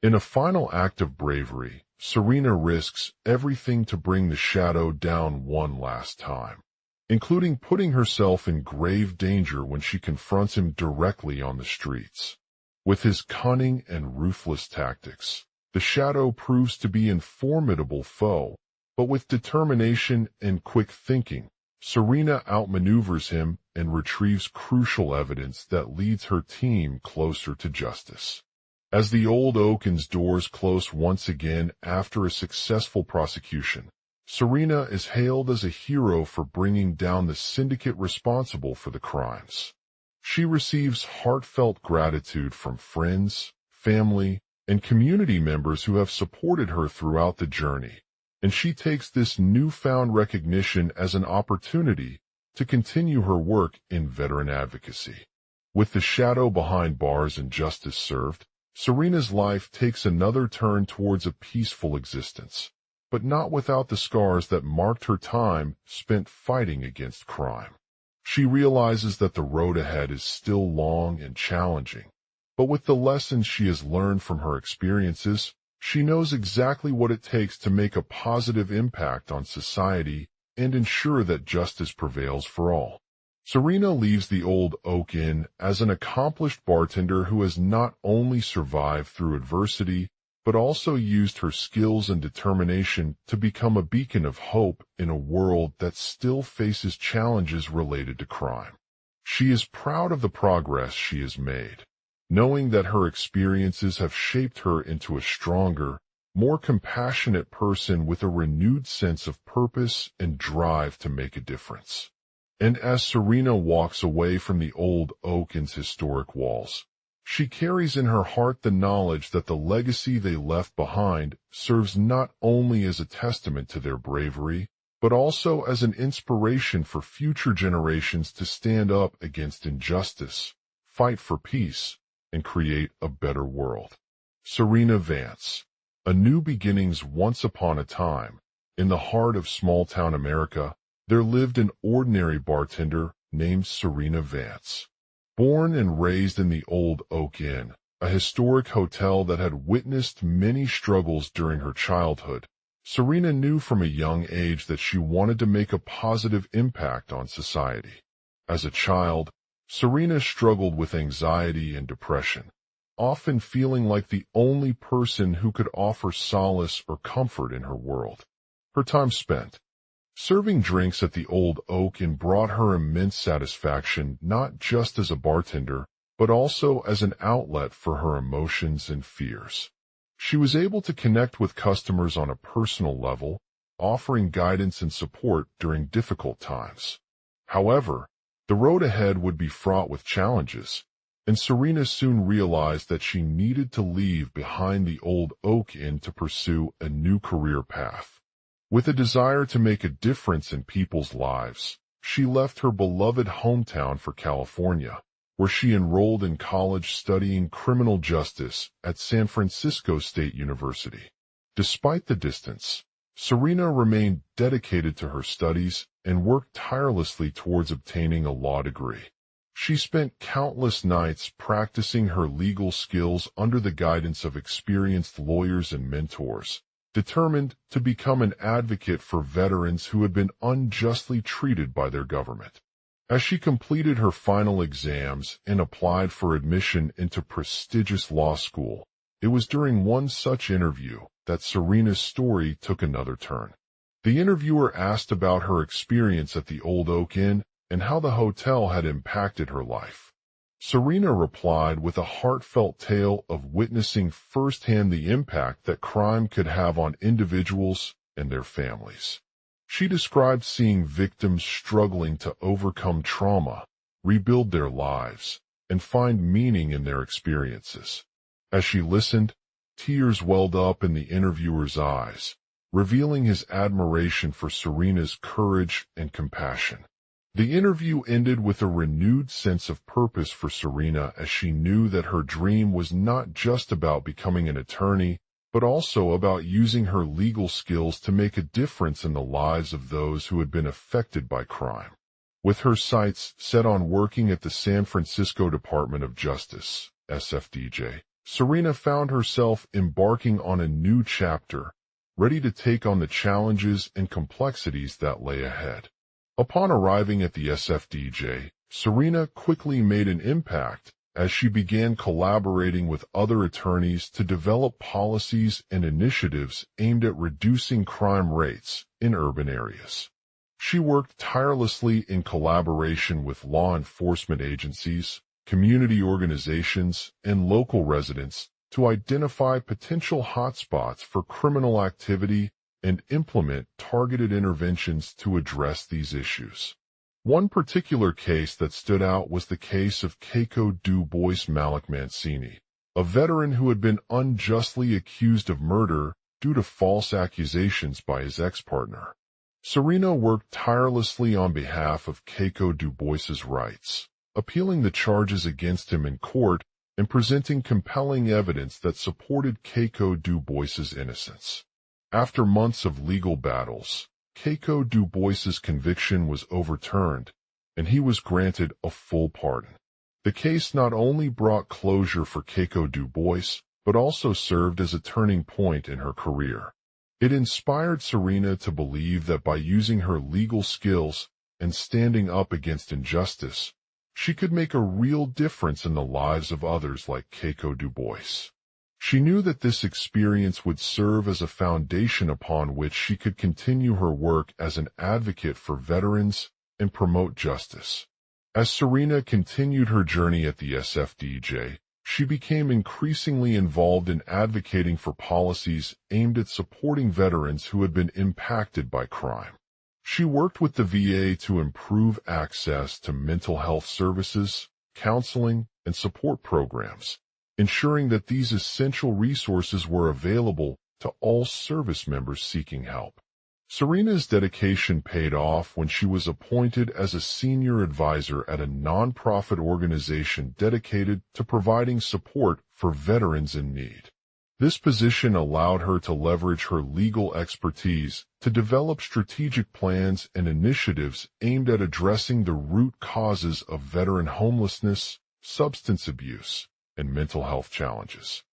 In a final act of bravery, Serena risks everything to bring the Shadow down one last time, including putting herself in grave danger when she confronts him directly on the streets. With his cunning and ruthless tactics, the Shadow proves to be a formidable foe, but with determination and quick thinking, Serena outmaneuvers him and retrieves crucial evidence that leads her team closer to justice. As the Old Oaken's doors close once again after a successful prosecution, Serena is hailed as a hero for bringing down the syndicate responsible for the crimes. She receives heartfelt gratitude from friends, family, and community members who have supported her throughout the journey, and she takes this newfound recognition as an opportunity to continue her work in veteran advocacy. With the shadow behind bars and justice served, Serena's life takes another turn towards a peaceful existence, but not without the scars that marked her time spent fighting against crime. She realizes that the road ahead is still long and challenging, but with the lessons she has learned from her experiences, she knows exactly what it takes to make a positive impact on society and ensure that justice prevails for all. Serena leaves the Old Oak Inn as an accomplished bartender who has not only survived through adversity, but also used her skills and determination to become a beacon of hope in a world that still faces challenges related to crime. She is proud of the progress she has made, knowing that her experiences have shaped her into a stronger, more compassionate person with a renewed sense of purpose and drive to make a difference. And as Serena walks away from the Old Oak Inn's historic walls, she carries in her heart the knowledge that the legacy they left behind serves not only as a testament to their bravery, but also as an inspiration for future generations to stand up against injustice, fight for peace, and create a better world. Serena Vance. A New Beginnings. Once upon a time, in the heart of small-town America, there lived an ordinary bartender named Serena Vance. Born and raised in the Old Oak Inn, a historic hotel that had witnessed many struggles during her childhood, Serena knew from a young age that she wanted to make a positive impact on society. As a child, Serena struggled with anxiety and depression, often feeling like the only person who could offer solace or comfort in her world. Her time spent serving drinks at the Old Oak Inn brought her immense satisfaction, not just as a bartender, but also as an outlet for her emotions and fears. She was able to connect with customers on a personal level, offering guidance and support during difficult times. However, the road ahead would be fraught with challenges, and Serena soon realized that she needed to leave behind the Old Oak Inn to pursue a new career path. With a desire to make a difference in people's lives, she left her beloved hometown for California, where she enrolled in college studying criminal justice at San Francisco State University. Despite the distance, Serena remained dedicated to her studies and worked tirelessly towards obtaining a law degree. She spent countless nights practicing her legal skills under the guidance of experienced lawyers and mentors, determined to become an advocate for veterans who had been unjustly treated by their government. As she completed her final exams and applied for admission into prestigious law school, it was during one such interview that Serena's story took another turn. The interviewer asked about her experience at the Old Oak Inn and how the hotel had impacted her life. Serena replied with a heartfelt tale of witnessing firsthand the impact that crime could have on individuals and their families. She described seeing victims struggling to overcome trauma, rebuild their lives, and find meaning in their experiences. As she listened, tears welled up in the interviewer's eyes, revealing his admiration for Serena's courage and compassion. The interview ended with a renewed sense of purpose for Serena as she knew that her dream was not just about becoming an attorney, but also about using her legal skills to make a difference in the lives of those who had been affected by crime. With her sights set on working at the San Francisco Department of Justice, SFDJ, Serena found herself embarking on a new chapter, ready to take on the challenges and complexities that lay ahead. Upon arriving at the SFDJ, Serena quickly made an impact as she began collaborating with other attorneys to develop policies and initiatives aimed at reducing crime rates in urban areas. She worked tirelessly in collaboration with law enforcement agencies, community organizations, and local residents to identify potential hotspots for criminal activity and implement targeted interventions to address these issues. One particular case that stood out was the case of Keiko Du Bois Malik Mancini, a veteran who had been unjustly accused of murder due to false accusations by his ex-partner. Serena worked tirelessly on behalf of Keiko Du Bois's rights, appealing the charges against him in court and presenting compelling evidence that supported Keiko Du Bois's innocence. After months of legal battles, Keiko Du Bois's conviction was overturned, and he was granted a full pardon. The case not only brought closure for Keiko Du Bois, but also served as a turning point in her career. It inspired Serena to believe that by using her legal skills and standing up against injustice, she could make a real difference in the lives of others like Keiko Du Bois. She knew that this experience would serve as a foundation upon which she could continue her work as an advocate for veterans and promote justice. As Serena continued her journey at the SFDJ, she became increasingly involved in advocating for policies aimed at supporting veterans who had been impacted by crime. She worked with the VA to improve access to mental health services, counseling, and support programs, ensuring that these essential resources were available to all service members seeking help. Serena's dedication paid off when she was appointed as a senior advisor at a nonprofit organization dedicated to providing support for veterans in need. This position allowed her to leverage her legal expertise to develop strategic plans and initiatives aimed at addressing the root causes of veteran homelessness, substance abuse, and mental health challenges.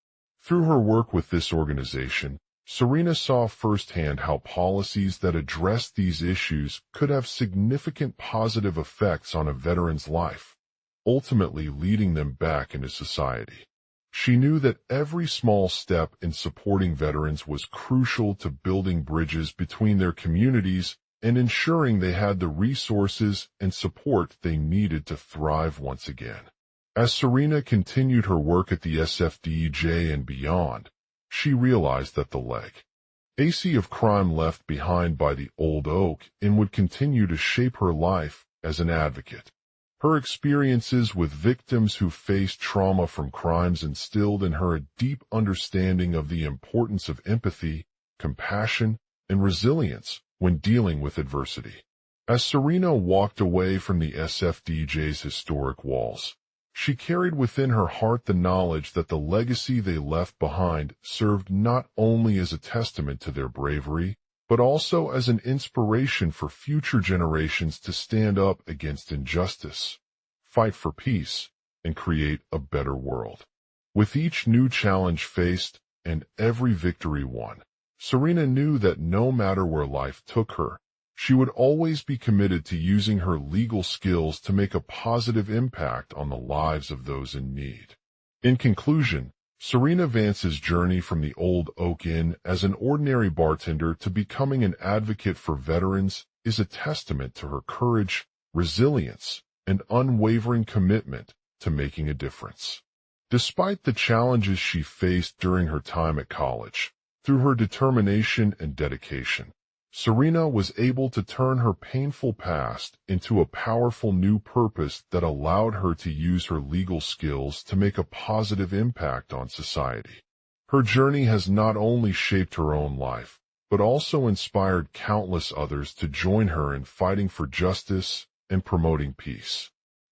Through her work with this organization, Serena saw firsthand how policies that addressed these issues could have significant positive effects on a veteran's life, ultimately leading them back into society. She knew that every small step in supporting veterans was crucial to building bridges between their communities and ensuring they had the resources and support they needed to thrive once again. As Serena continued her work at the SFDJ and beyond, she realized that the legacy of crime left behind by the Old Oak Inn would continue to shape her life as an advocate. Her experiences with victims who faced trauma from crimes instilled in her a deep understanding of the importance of empathy, compassion, and resilience when dealing with adversity. As Serena walked away from the SFDJ's historic walls, she carried within her heart the knowledge that the legacy they left behind served not only as a testament to their bravery, but also as an inspiration for future generations to stand up against injustice, fight for peace, and create a better world. With each new challenge faced and every victory won, Serena knew that no matter where life took her, she would always be committed to using her legal skills to make a positive impact on the lives of those in need. In conclusion, Serena Vance's journey from the Old Oak Inn as an ordinary bartender to becoming an advocate for veterans is a testament to her courage, resilience, and unwavering commitment to making a difference. Despite the challenges she faced during her time at college, through her determination and dedication, Serena was able to turn her painful past into a powerful new purpose that allowed her to use her legal skills to make a positive impact on society. Her journey has not only shaped her own life, but also inspired countless others to join her in fighting for justice and promoting peace.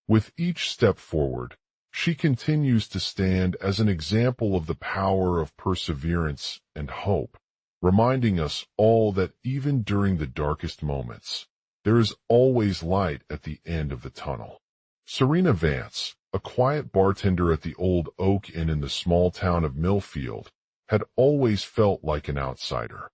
With each step forward, she continues to stand as an example of the power of perseverance and hope, reminding us all that even during the darkest moments, there is always light at the end of the tunnel. Serena Vance, a quiet bartender at the Old Oak Inn in the small town of Millfield, had always felt like an outsider.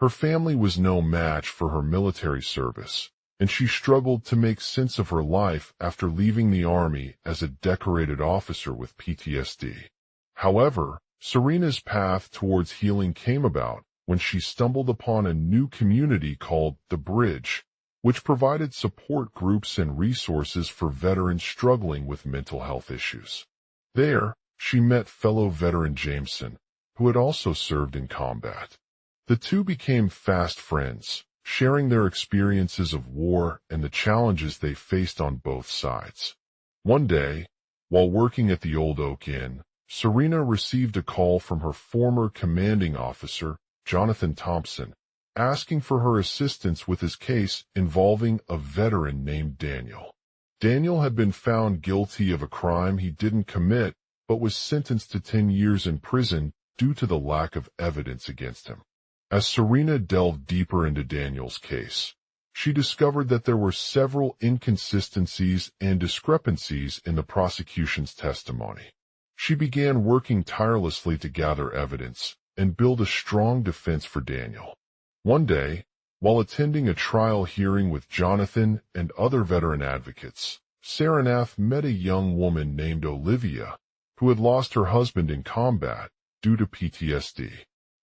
Her family was no match for her military service, and she struggled to make sense of her life after leaving the Army as a decorated officer with PTSD. However, Serena's path towards healing came about when she stumbled upon a new community called The Bridge, which provided support groups and resources for veterans struggling with mental health issues. There, she met fellow veteran Jameson, who had also served in combat. The two became fast friends, sharing their experiences of war and the challenges they faced on both sides. One day, while working at the Old Oak Inn, Serena received a call from her former commanding officer, Jonathan Thompson, asking for her assistance with his case involving a veteran named Daniel. Daniel had been found guilty of a crime he didn't commit, but was sentenced to 10 years in prison due to the lack of evidence against him. As Serena delved deeper into Daniel's case, she discovered that there were several inconsistencies and discrepancies in the prosecution's testimony. She began working tirelessly to gather evidence and build a strong defense for Daniel. One day, while attending a trial hearing with Jonathan and other veteran advocates, Saranath met a young woman named Olivia, who had lost her husband in combat due to PTSD.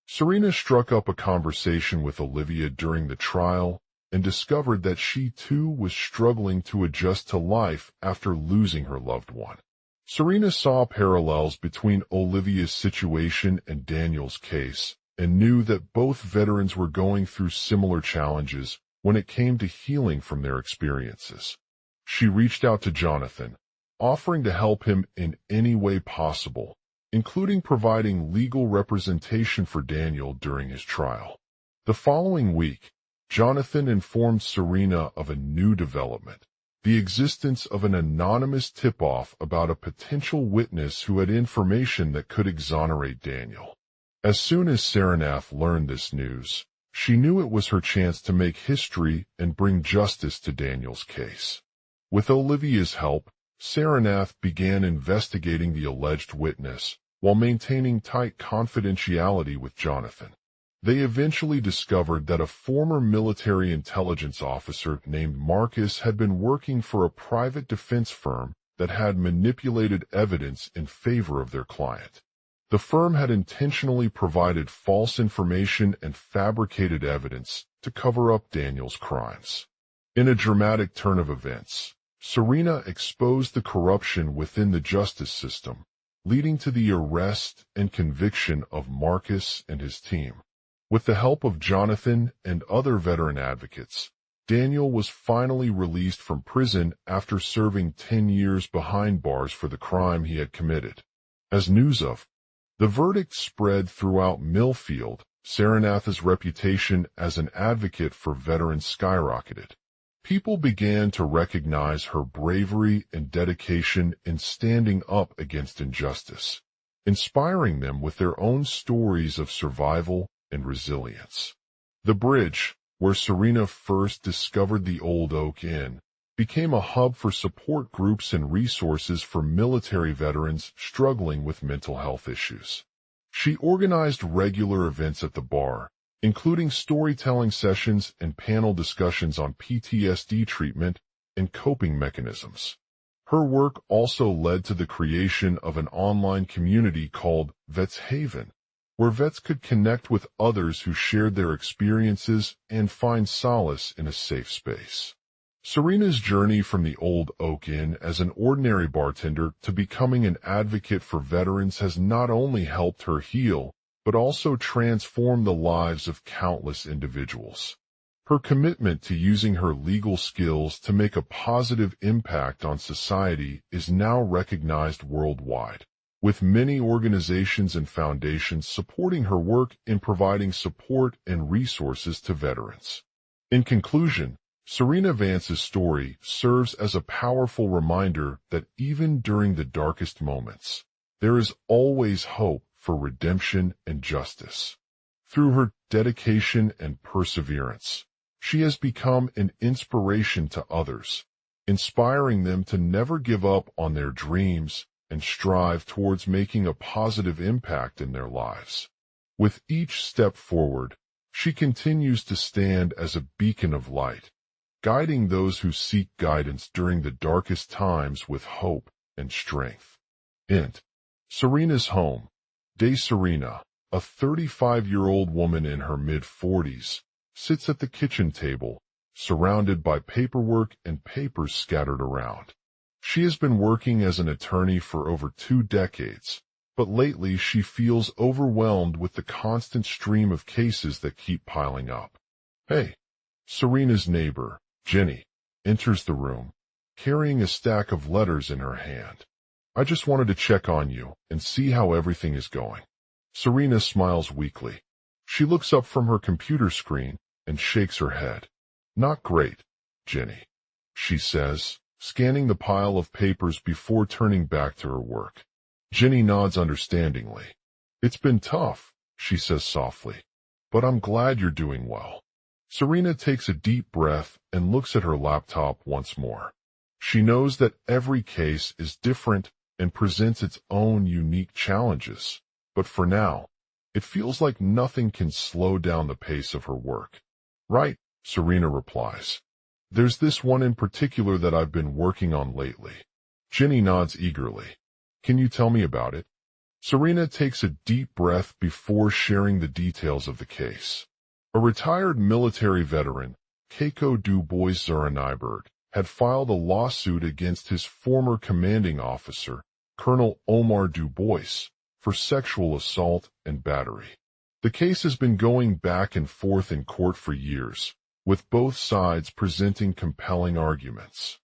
Serena struck up a conversation with Olivia during the trial and discovered that she too was struggling to adjust to life after losing her loved one. Serena saw parallels between Olivia's situation and Daniel's case and knew that both veterans were going through similar challenges when it came to healing from their experiences. She reached out to Jonathan, offering to help him in any way possible, including providing legal representation for Daniel during his trial. The following week, Jonathan informed Serena of a new development, the existence of an anonymous tip-off about a potential witness who had information that could exonerate Daniel. As soon as Saranath learned this news, she knew it was her chance to make history and bring justice to Daniel's case. With Olivia's help, Saranath began investigating the alleged witness while maintaining tight confidentiality with Jonathan. They eventually discovered that a former military intelligence officer named Marcus had been working for a private defense firm that had manipulated evidence in favor of their client. The firm had intentionally provided false information and fabricated evidence to cover up Daniel's crimes. In a dramatic turn of events, Serena exposed the corruption within the justice system, leading to the arrest and conviction of Marcus and his team. With the help of Jonathan and other veteran advocates, Daniel was finally released from prison after serving 10 years behind bars for the crime he had committed. As news of the verdict spread throughout Millfield, Saranath's reputation as an advocate for veterans skyrocketed. People began to recognize her bravery and dedication in standing up against injustice, inspiring them with their own stories of survival and resilience. The Bridge, where Serena first discovered the Old Oak Inn, became a hub for support groups and resources for military veterans struggling with mental health issues. She organized regular events at the bar, including storytelling sessions and panel discussions on PTSD treatment and coping mechanisms. Her work also led to the creation of an online community called Vets Haven, where vets could connect with others who shared their experiences and find solace in a safe space. Serena's journey from the Old Oak Inn as an ordinary bartender to becoming an advocate for veterans has not only helped her heal, but also transformed the lives of countless individuals. Her commitment to using her legal skills to make a positive impact on society is now recognized worldwide, with many organizations and foundations supporting her work in providing support and resources to veterans. In conclusion, Serena Vance's story serves as a powerful reminder that even during the darkest moments, there is always hope for redemption and justice. Through her dedication and perseverance, she has become an inspiration to others, inspiring them to never give up on their dreams and strive towards making a positive impact in their lives. With each step forward, she continues to stand as a beacon of light, guiding those who seek guidance during the darkest times with hope and strength. Serena's home. De Serena, a 35-year-old woman in her mid-40s, sits at the kitchen table, surrounded by paperwork and papers scattered around. She has been working as an attorney for over 2 decades, but lately she feels overwhelmed with the constant stream of cases that keep piling up. Hey, Serena's neighbor, Jenny, enters the room, carrying a stack of letters in her hand. I just wanted to check on you and see how everything is going. Serena smiles weakly. She looks up from her computer screen and shakes her head. Not great, Jenny, she says, scanning the pile of papers before turning back to her work. Jenny nods understandingly. It's been tough, she says softly, but I'm glad you're doing well. Serena takes a deep breath and looks at her laptop once more. She knows that every case is different and presents its own unique challenges, but for now, it feels like nothing can slow down the pace of her work. Right, Serena replies. There's this one in particular that I've been working on lately. Jenny nods eagerly. Can you tell me about it? Serena takes a deep breath before sharing the details of the case. A retired military veteran, Keiko Du Bois-Zara-Nyberg, had filed a lawsuit against his former commanding officer, Colonel Omar Du Bois, for sexual assault and battery. The case has been going back and forth in court for years, with both sides presenting compelling arguments.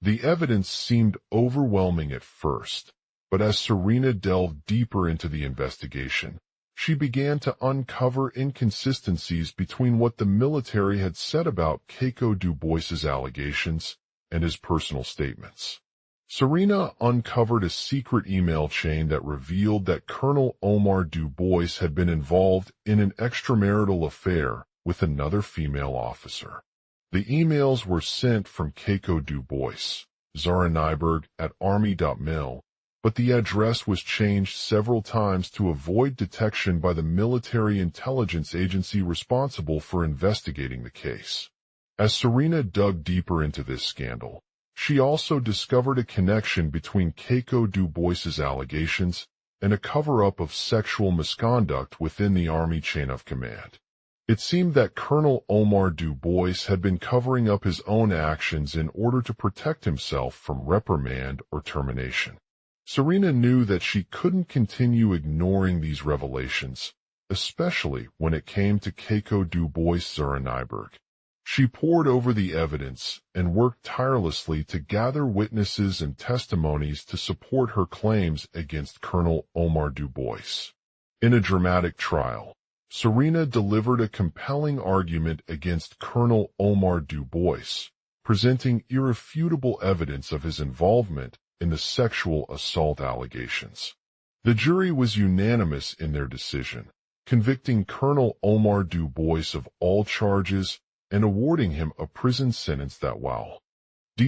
The evidence seemed overwhelming at first, but as Serena delved deeper into the investigation, she began to uncover inconsistencies between what the military had said about Keiko Du Bois's allegations and his personal statements. Serena uncovered a secret email chain that revealed that Colonel Omar Du Bois had been involved in an extramarital affair with another female officer. The emails were sent from Keiko Du Bois, Zara-Nyberg at Army.mil, but the address was changed several times to avoid detection by the military intelligence agency responsible for investigating the case. As Serena dug deeper into this scandal, she also discovered a connection between Keiko Du Bois's allegations and a cover-up of sexual misconduct within the Army chain of command. It seemed that Colonel Omar Du Bois had been covering up his own actions in order to protect himself from reprimand or termination. Serena knew that she couldn't continue ignoring these revelations, especially when it came to Keiko Du Bois-Zara-Nyberg. She pored over the evidence and worked tirelessly to gather witnesses and testimonies to support her claims against Colonel Omar Du Bois. In a dramatic trial, Serena delivered a compelling argument against Colonel Omar Du Bois, presenting irrefutable evidence of his involvement in the sexual assault allegations. The jury was unanimous in their decision, convicting Colonel Omar Du Bois of all charges and awarding him a prison sentence that will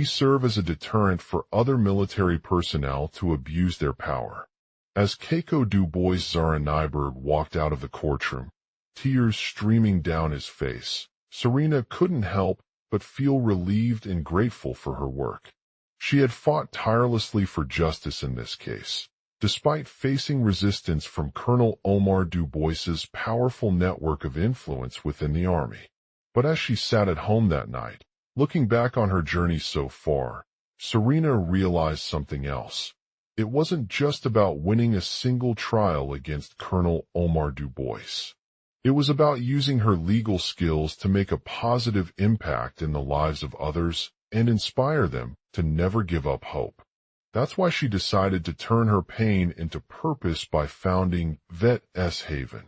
serve as a deterrent for other military personnel to abuse their power. As Keiko Du Bois-Zara-Nyberg walked out of the courtroom, tears streaming down his face, Serena couldn't help but feel relieved and grateful for her work. She had fought tirelessly for justice in this case, despite facing resistance from Colonel Omar Du Bois's powerful network of influence within the Army. But as she sat at home that night, looking back on her journey so far, Serena realized something else. It wasn't just about winning a single trial against Colonel Omar Du Bois. It was about using her legal skills to make a positive impact in the lives of others and inspire them to never give up hope. That's why she decided to turn her pain into purpose by founding Vet Haven,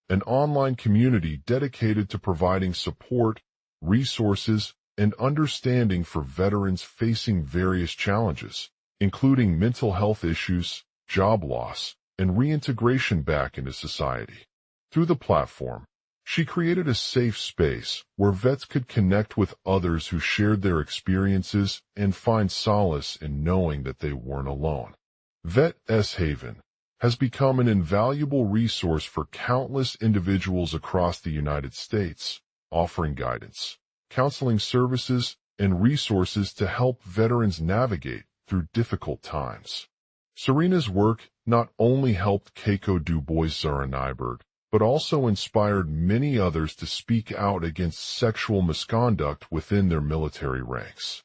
an online community dedicated to providing support, resources, and understanding for veterans facing various challenges, including mental health issues, job loss, and reintegration back into society. Through the platform, she created a safe space where vets could connect with others who shared their experiences and find solace in knowing that they weren't alone. Vet Haven has become an invaluable resource for countless individuals across the United States, offering guidance, counseling services, and resources to help veterans navigate through difficult times. Serena's work not only helped Keiko Du Bois-Zara-Nyberg, but also inspired many others to speak out against sexual misconduct within their military ranks.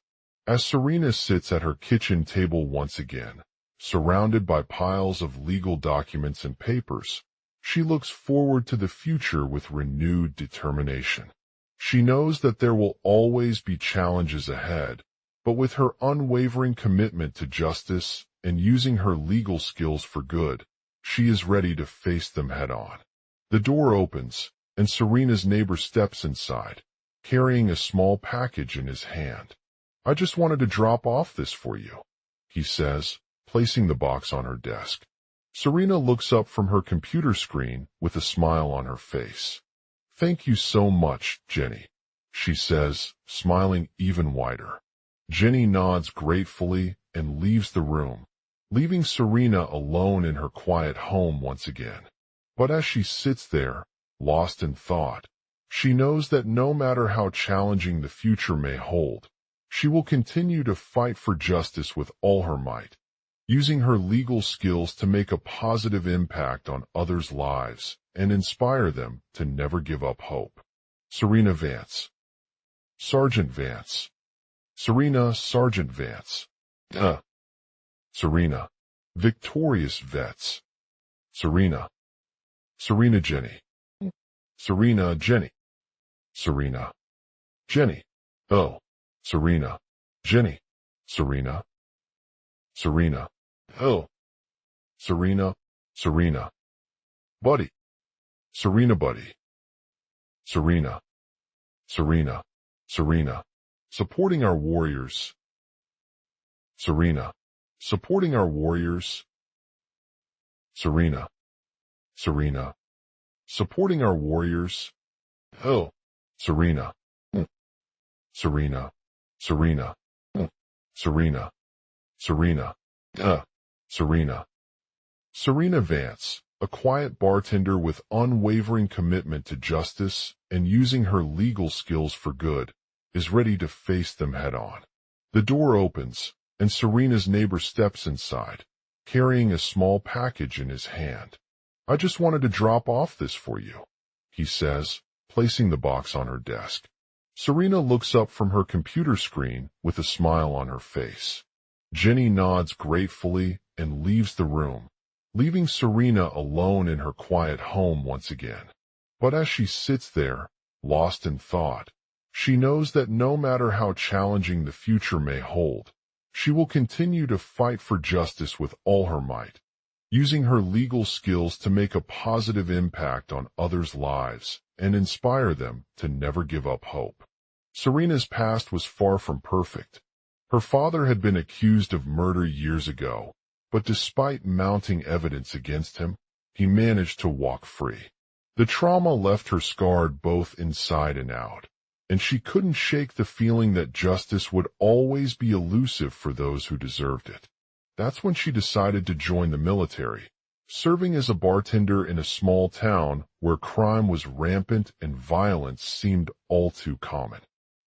As Serena sits at her kitchen table once again, surrounded by piles of legal documents and papers, she looks forward to the future with renewed determination. She knows that there will always be challenges ahead, but with her unwavering commitment to justice and using her legal skills for good, she is ready to face them head-on. The door opens, and Serena's neighbor steps inside, carrying a small package in his hand. "I just wanted to drop off this for you," he says, placing the box on her desk. Serena looks up from her computer screen with a smile on her face. "Thank you so much, Jenny," she says, smiling even wider. Jenny nods gratefully and leaves the room, leaving Serena alone in her quiet home once again. But as she sits there, lost in thought, she knows that no matter how challenging the future may hold, she will continue to fight for justice with all her might, using her legal skills to make a positive impact on others' lives and inspire them to never give up hope. Serena Vance. Sergeant Vance. Serena Sergeant Vance. Serena. Victorious Vets. Serena. Serena Jenny. Serena Jenny. Serena. Jenny. Oh. Serena. Jenny. Serena. Serena. Oh. Serena. Serena. Buddy. Serena Buddy. Serena. Serena. Serena. Supporting our warriors. Serena. Supporting our warriors. Serena. Serena. Supporting our warriors. Oh. Serena. Serena. Serena. Serena. Serena. Serena. Serena Vance, a quiet bartender with unwavering commitment to justice and using her legal skills for good, is ready to face them head-on. The door opens, and Serena's neighbor steps inside, carrying a small package in his hand. "I just wanted to drop off this for you," he says, placing the box on her desk. Serena looks up from her computer screen with a smile on her face. Jenny nods gratefully and leaves the room, leaving Serena alone in her quiet home once again. But as she sits there, lost in thought, she knows that no matter how challenging the future may hold, she will continue to fight for justice with all her might, using her legal skills to make a positive impact on others' lives and inspire them to never give up hope. Serena's past was far from perfect. Her father had been accused of murder years ago, but despite mounting evidence against him, he managed to walk free. The trauma left her scarred both inside and out, and she couldn't shake the feeling that justice would always be elusive for those who deserved it. That's when she decided to join the military, serving as a bartender in a small town where crime was rampant and violence seemed all too common.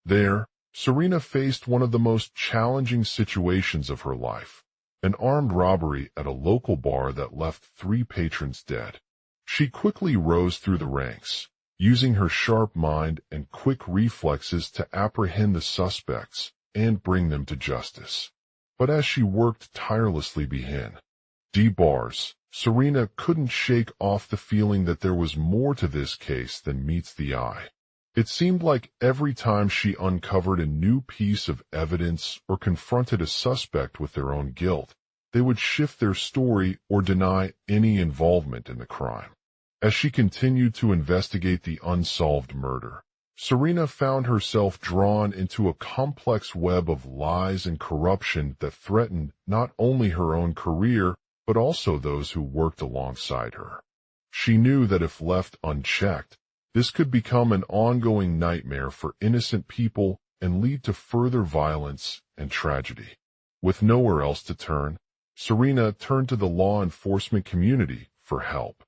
There, Serena faced one of the most challenging situations of her life, an armed robbery at a local bar that left 3 patrons dead. She quickly rose through the ranks, using her sharp mind and quick reflexes to apprehend the suspects and bring them to justice. But as she worked tirelessly behind bars, Serena couldn't shake off the feeling that there was more to this case than meets the eye. It seemed like every time she uncovered a new piece of evidence or confronted a suspect with their own guilt, they would shift their story or deny any involvement in the crime. As she continued to investigate the unsolved murder, Serena found herself drawn into a complex web of lies and corruption that threatened not only her own career, but also those who worked alongside her. She knew that if left unchecked, this could become an ongoing nightmare for innocent people and lead to further violence and tragedy. With nowhere else to turn, Serena turned to the law enforcement community for help.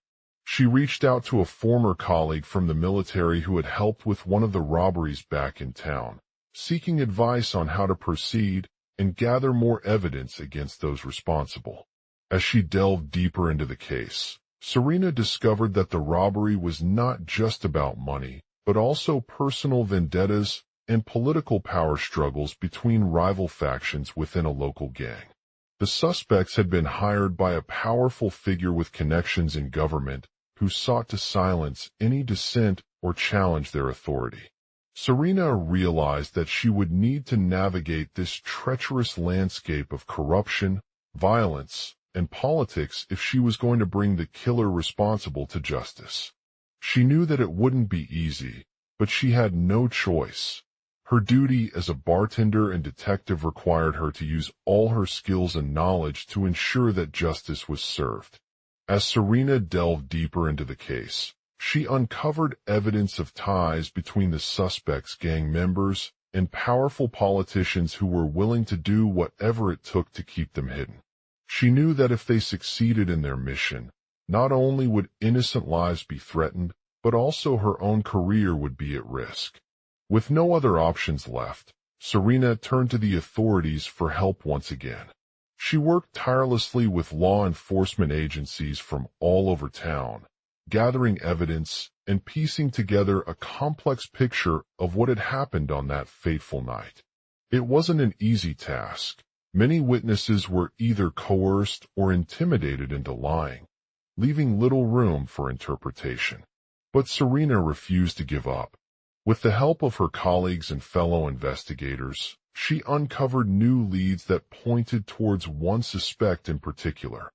She reached out to a former colleague from the military who had helped with one of the robberies back in town, seeking advice on how to proceed and gather more evidence against those responsible. As she delved deeper into the case, Serena discovered that the robbery was not just about money, but also personal vendettas and political power struggles between rival factions within a local gang. The suspects had been hired by a powerful figure with connections in government who sought to silence any dissent or challenge their authority. Serena realized that she would need to navigate this treacherous landscape of corruption, violence, and politics if she was going to bring the killer responsible to justice. She knew that it wouldn't be easy, but she had no choice. Her duty as a bartender and detective required her to use all her skills and knowledge to ensure that justice was served. As Serena delved deeper into the case, she uncovered evidence of ties between the suspects' gang members and powerful politicians who were willing to do whatever it took to keep them hidden. She knew that if they succeeded in their mission, not only would innocent lives be threatened, but also her own career would be at risk. With no other options left, Serena turned to the authorities for help once again. She worked tirelessly with law enforcement agencies from all over town, gathering evidence and piecing together a complex picture of what had happened on that fateful night. It wasn't an easy task. Many witnesses were either coerced or intimidated into lying, leaving little room for interpretation. But Serena refused to give up. With the help of her colleagues and fellow investigators, she uncovered new leads that pointed towards one suspect in particular,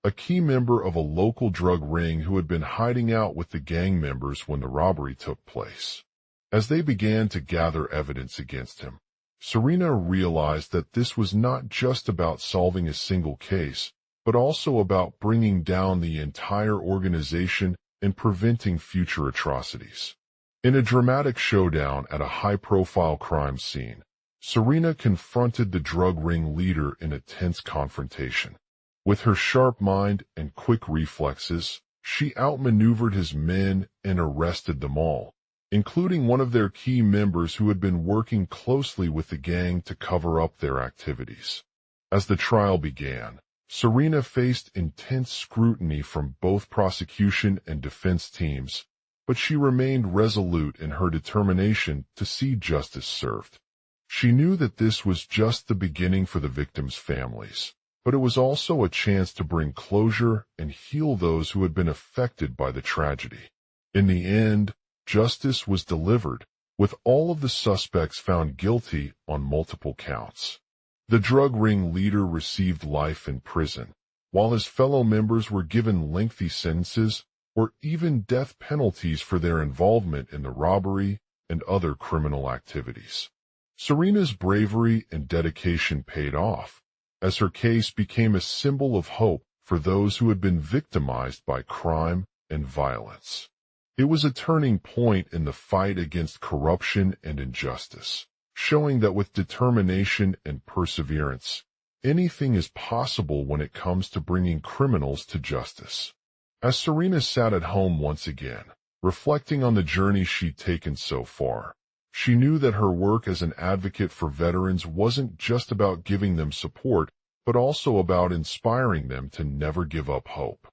a key member of a local drug ring who had been hiding out with the gang members when the robbery took place. As they began to gather evidence against him, Serena realized that this was not just about solving a single case, but also about bringing down the entire organization and preventing future atrocities. In a dramatic showdown at a high-profile crime scene, Serena confronted the drug ring leader in a tense confrontation. With her sharp mind and quick reflexes, she outmaneuvered his men and arrested them all, including one of their key members who had been working closely with the gang to cover up their activities. As the trial began, Serena faced intense scrutiny from both prosecution and defense teams, but she remained resolute in her determination to see justice served. She knew that this was just the beginning for the victims' families, but it was also a chance to bring closure and heal those who had been affected by the tragedy. In the end, justice was delivered, with all of the suspects found guilty on multiple counts. The drug ring leader received life in prison, while his fellow members were given lengthy sentences or even death penalties for their involvement in the robbery and other criminal activities. Serena's bravery and dedication paid off, as her case became a symbol of hope for those who had been victimized by crime and violence. It was a turning point in the fight against corruption and injustice, showing that with determination and perseverance, anything is possible when it comes to bringing criminals to justice. As Serena sat at home once again, reflecting on the journey she'd taken so far, she knew that her work as an advocate for veterans wasn't just about giving them support, but also about inspiring them to never give up hope.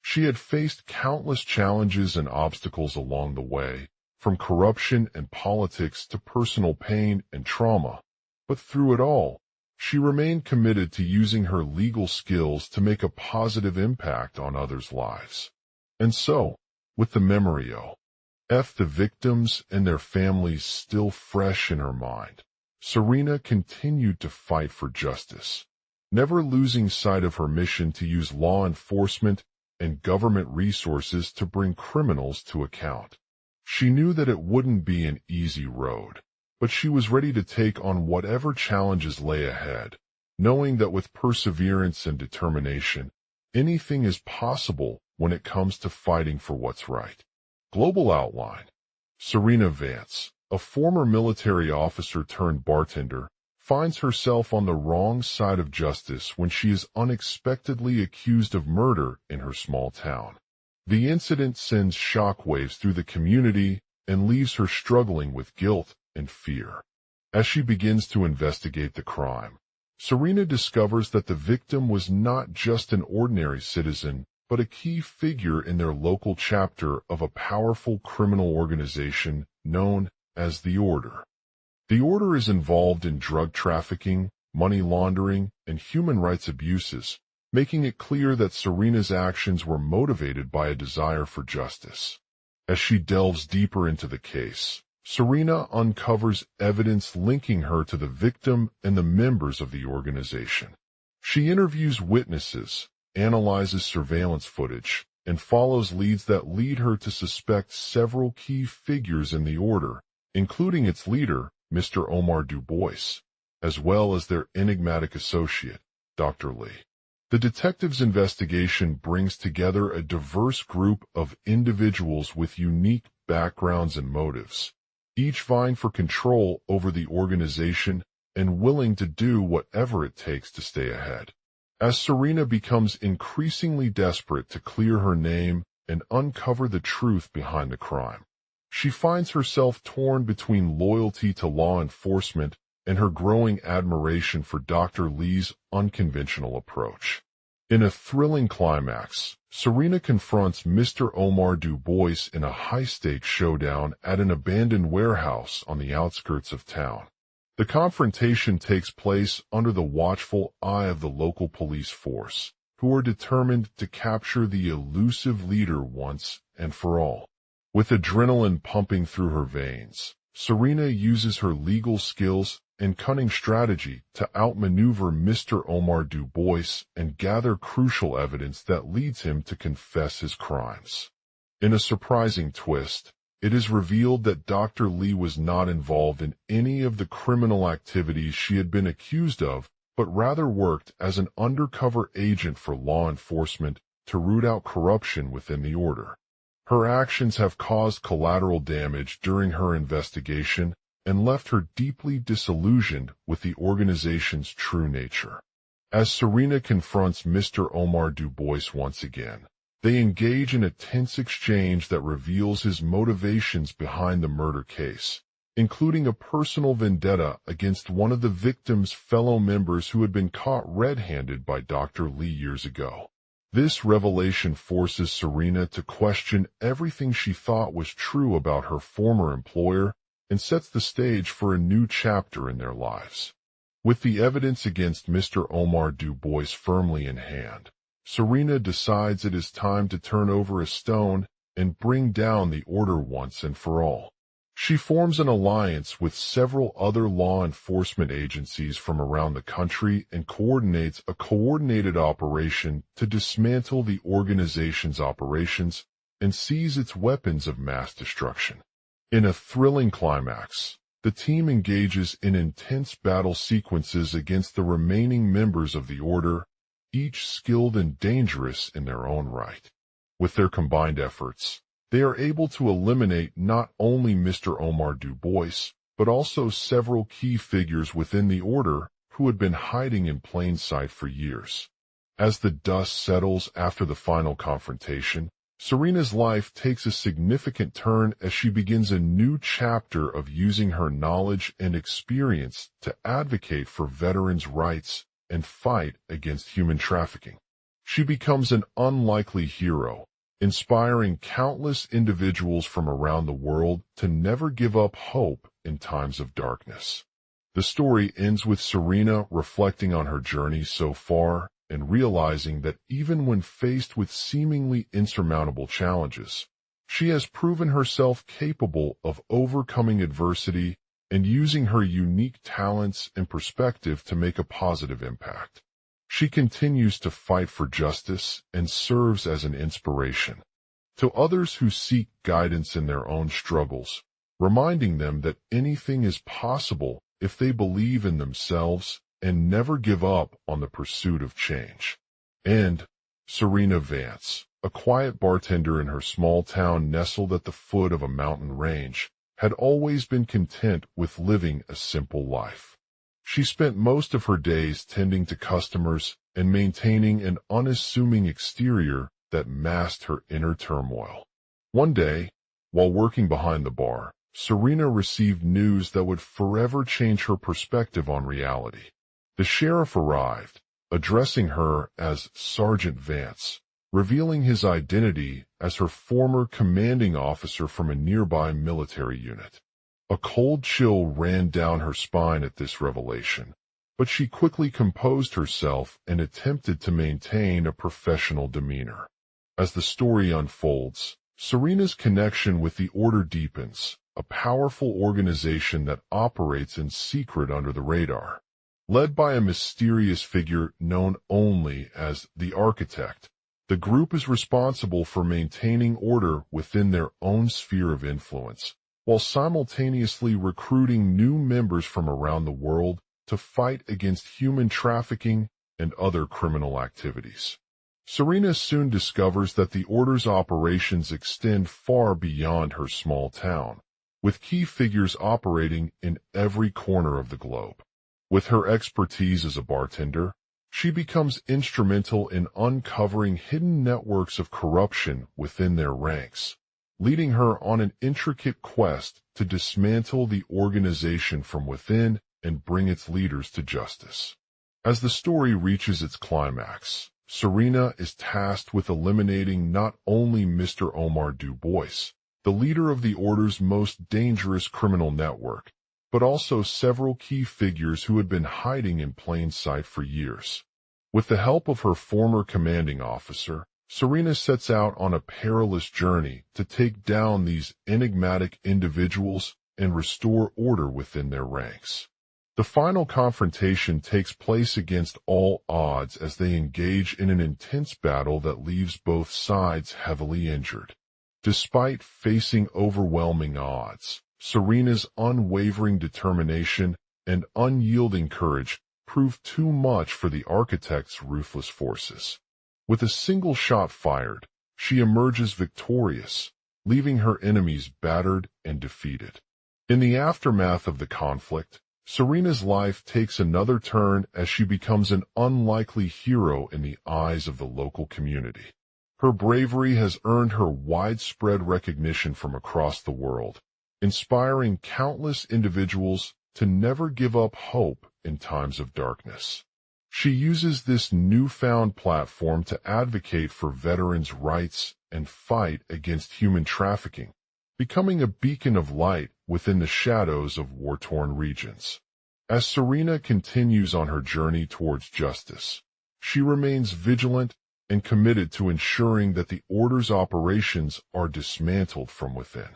She had faced countless challenges and obstacles along the way, from corruption and politics to personal pain and trauma, but through it all, she remained committed to using her legal skills to make a positive impact on others' lives. And so, with the memory of the victims and their families still fresh in her mind, Serena continued to fight for justice, never losing sight of her mission to use law enforcement and government resources to bring criminals to account. She knew that it wouldn't be an easy road, but she was ready to take on whatever challenges lay ahead, knowing that with perseverance and determination, anything is possible when it comes to fighting for what's right. Global outline. Serena Vance, a former military officer turned bartender, finds herself on the wrong side of justice when she is unexpectedly accused of murder in her small town. The incident sends shockwaves through the community and leaves her struggling with guilt and fear. As she begins to investigate the crime, Serena discovers that the victim was not just an ordinary citizen, but a key figure in their local chapter of a powerful criminal organization known as the Order. The Order is involved in drug trafficking, money laundering, and human rights abuses, making it clear that Serena's actions were motivated by a desire for justice. As she delves deeper into the case, Serena uncovers evidence linking her to the victim and the members of the organization. She interviews witnesses, analyzes surveillance footage, and follows leads that lead her to suspect several key figures in the order, including its leader, Mr. Omar Dubois, as well as their enigmatic associate, Dr. Lee. The detective's investigation brings together a diverse group of individuals with unique backgrounds and motives, each vying for control over the organization and willing to do whatever it takes to stay ahead. As Serena becomes increasingly desperate to clear her name and uncover the truth behind the crime, she finds herself torn between loyalty to law enforcement and her growing admiration for Dr. Lee's unconventional approach. In a thrilling climax, Serena confronts Mr. Omar Dubois in a high-stakes showdown at an abandoned warehouse on the outskirts of town. The confrontation takes place under the watchful eye of the local police force, who are determined to capture the elusive leader once and for all. With adrenaline pumping through her veins, Serena uses her legal skills and cunning strategy to outmaneuver Mr. Omar Dubois and gather crucial evidence that leads him to confess his crimes. In a surprising twist, it is revealed that Dr. Lee was not involved in any of the criminal activities she had been accused of, but rather worked as an undercover agent for law enforcement to root out corruption within the order. Her actions have caused collateral damage during her investigation and left her deeply disillusioned with the organization's true nature. As Serena confronts Mr. Omar Dubois once again, they engage in a tense exchange that reveals his motivations behind the murder case, including a personal vendetta against one of the victim's fellow members who had been caught red-handed by Dr. Lee years ago. This revelation forces Serena to question everything she thought was true about her former employer and sets the stage for a new chapter in their lives. With the evidence against Mr. Omar Dubois firmly in hand, Serena decides it is time to turn over a stone and bring down the order once and for all. She forms an alliance with several other law enforcement agencies from around the country and coordinates a coordinated operation to dismantle the organization's operations and seize its weapons of mass destruction. In a thrilling climax, the team engages in intense battle sequences against the remaining members of the order, each skilled and dangerous in their own right. With their combined efforts, they are able to eliminate not only Mr. Omar Dubois, but also several key figures within the order who had been hiding in plain sight for years. As the dust settles after the final confrontation, Serena's life takes a significant turn as she begins a new chapter of using her knowledge and experience to advocate for veterans' rights and fight against human trafficking. She becomes an unlikely hero, inspiring countless individuals from around the world to never give up hope in times of darkness. The story ends with Serena reflecting on her journey so far and realizing that even when faced with seemingly insurmountable challenges, she has proven herself capable of overcoming adversity and using her unique talents and perspective to make a positive impact. She continues to fight for justice and serves as an inspiration to others who seek guidance in their own struggles, reminding them that anything is possible if they believe in themselves and never give up on the pursuit of change. And Serena Vance, a quiet bartender in her small town nestled at the foot of a mountain range, had always been content with living a simple life. She spent most of her days tending to customers and maintaining an unassuming exterior that masked her inner turmoil. One day, while working behind the bar, Serena received news that would forever change her perspective on reality. The sheriff arrived, addressing her as Sergeant Vance, revealing his identity as her former commanding officer from a nearby military unit. A cold chill ran down her spine at this revelation, but she quickly composed herself and attempted to maintain a professional demeanor. As the story unfolds, Serena's connection with the Order deepens, a powerful organization that operates in secret under the radar. Led by a mysterious figure known only as the Architect, the group is responsible for maintaining order within their own sphere of influence, while simultaneously recruiting new members from around the world to fight against human trafficking and other criminal activities. Serena soon discovers that the Order's operations extend far beyond her small town, with key figures operating in every corner of the globe. With her expertise as a bartender, she becomes instrumental in uncovering hidden networks of corruption within their ranks, leading her on an intricate quest to dismantle the organization from within and bring its leaders to justice. As the story reaches its climax, Serena is tasked with eliminating not only Mr. Omar Dubois, the leader of the Order's most dangerous criminal network, but also several key figures who had been hiding in plain sight for years. With the help of her former commanding officer, Serena sets out on a perilous journey to take down these enigmatic individuals and restore order within their ranks. The final confrontation takes place against all odds as they engage in an intense battle that leaves both sides heavily injured. Despite facing overwhelming odds, Serena's unwavering determination and unyielding courage proved too much for the Architect's ruthless forces. With a single shot fired, she emerges victorious, leaving her enemies battered and defeated. In the aftermath of the conflict, Serena's life takes another turn as she becomes an unlikely hero in the eyes of the local community. Her bravery has earned her widespread recognition from across the world, inspiring countless individuals to never give up hope in times of darkness. She uses this newfound platform to advocate for veterans' rights and fight against human trafficking, becoming a beacon of light within the shadows of war-torn regions. As Serena continues on her journey towards justice, she remains vigilant and committed to ensuring that the Order's operations are dismantled from within.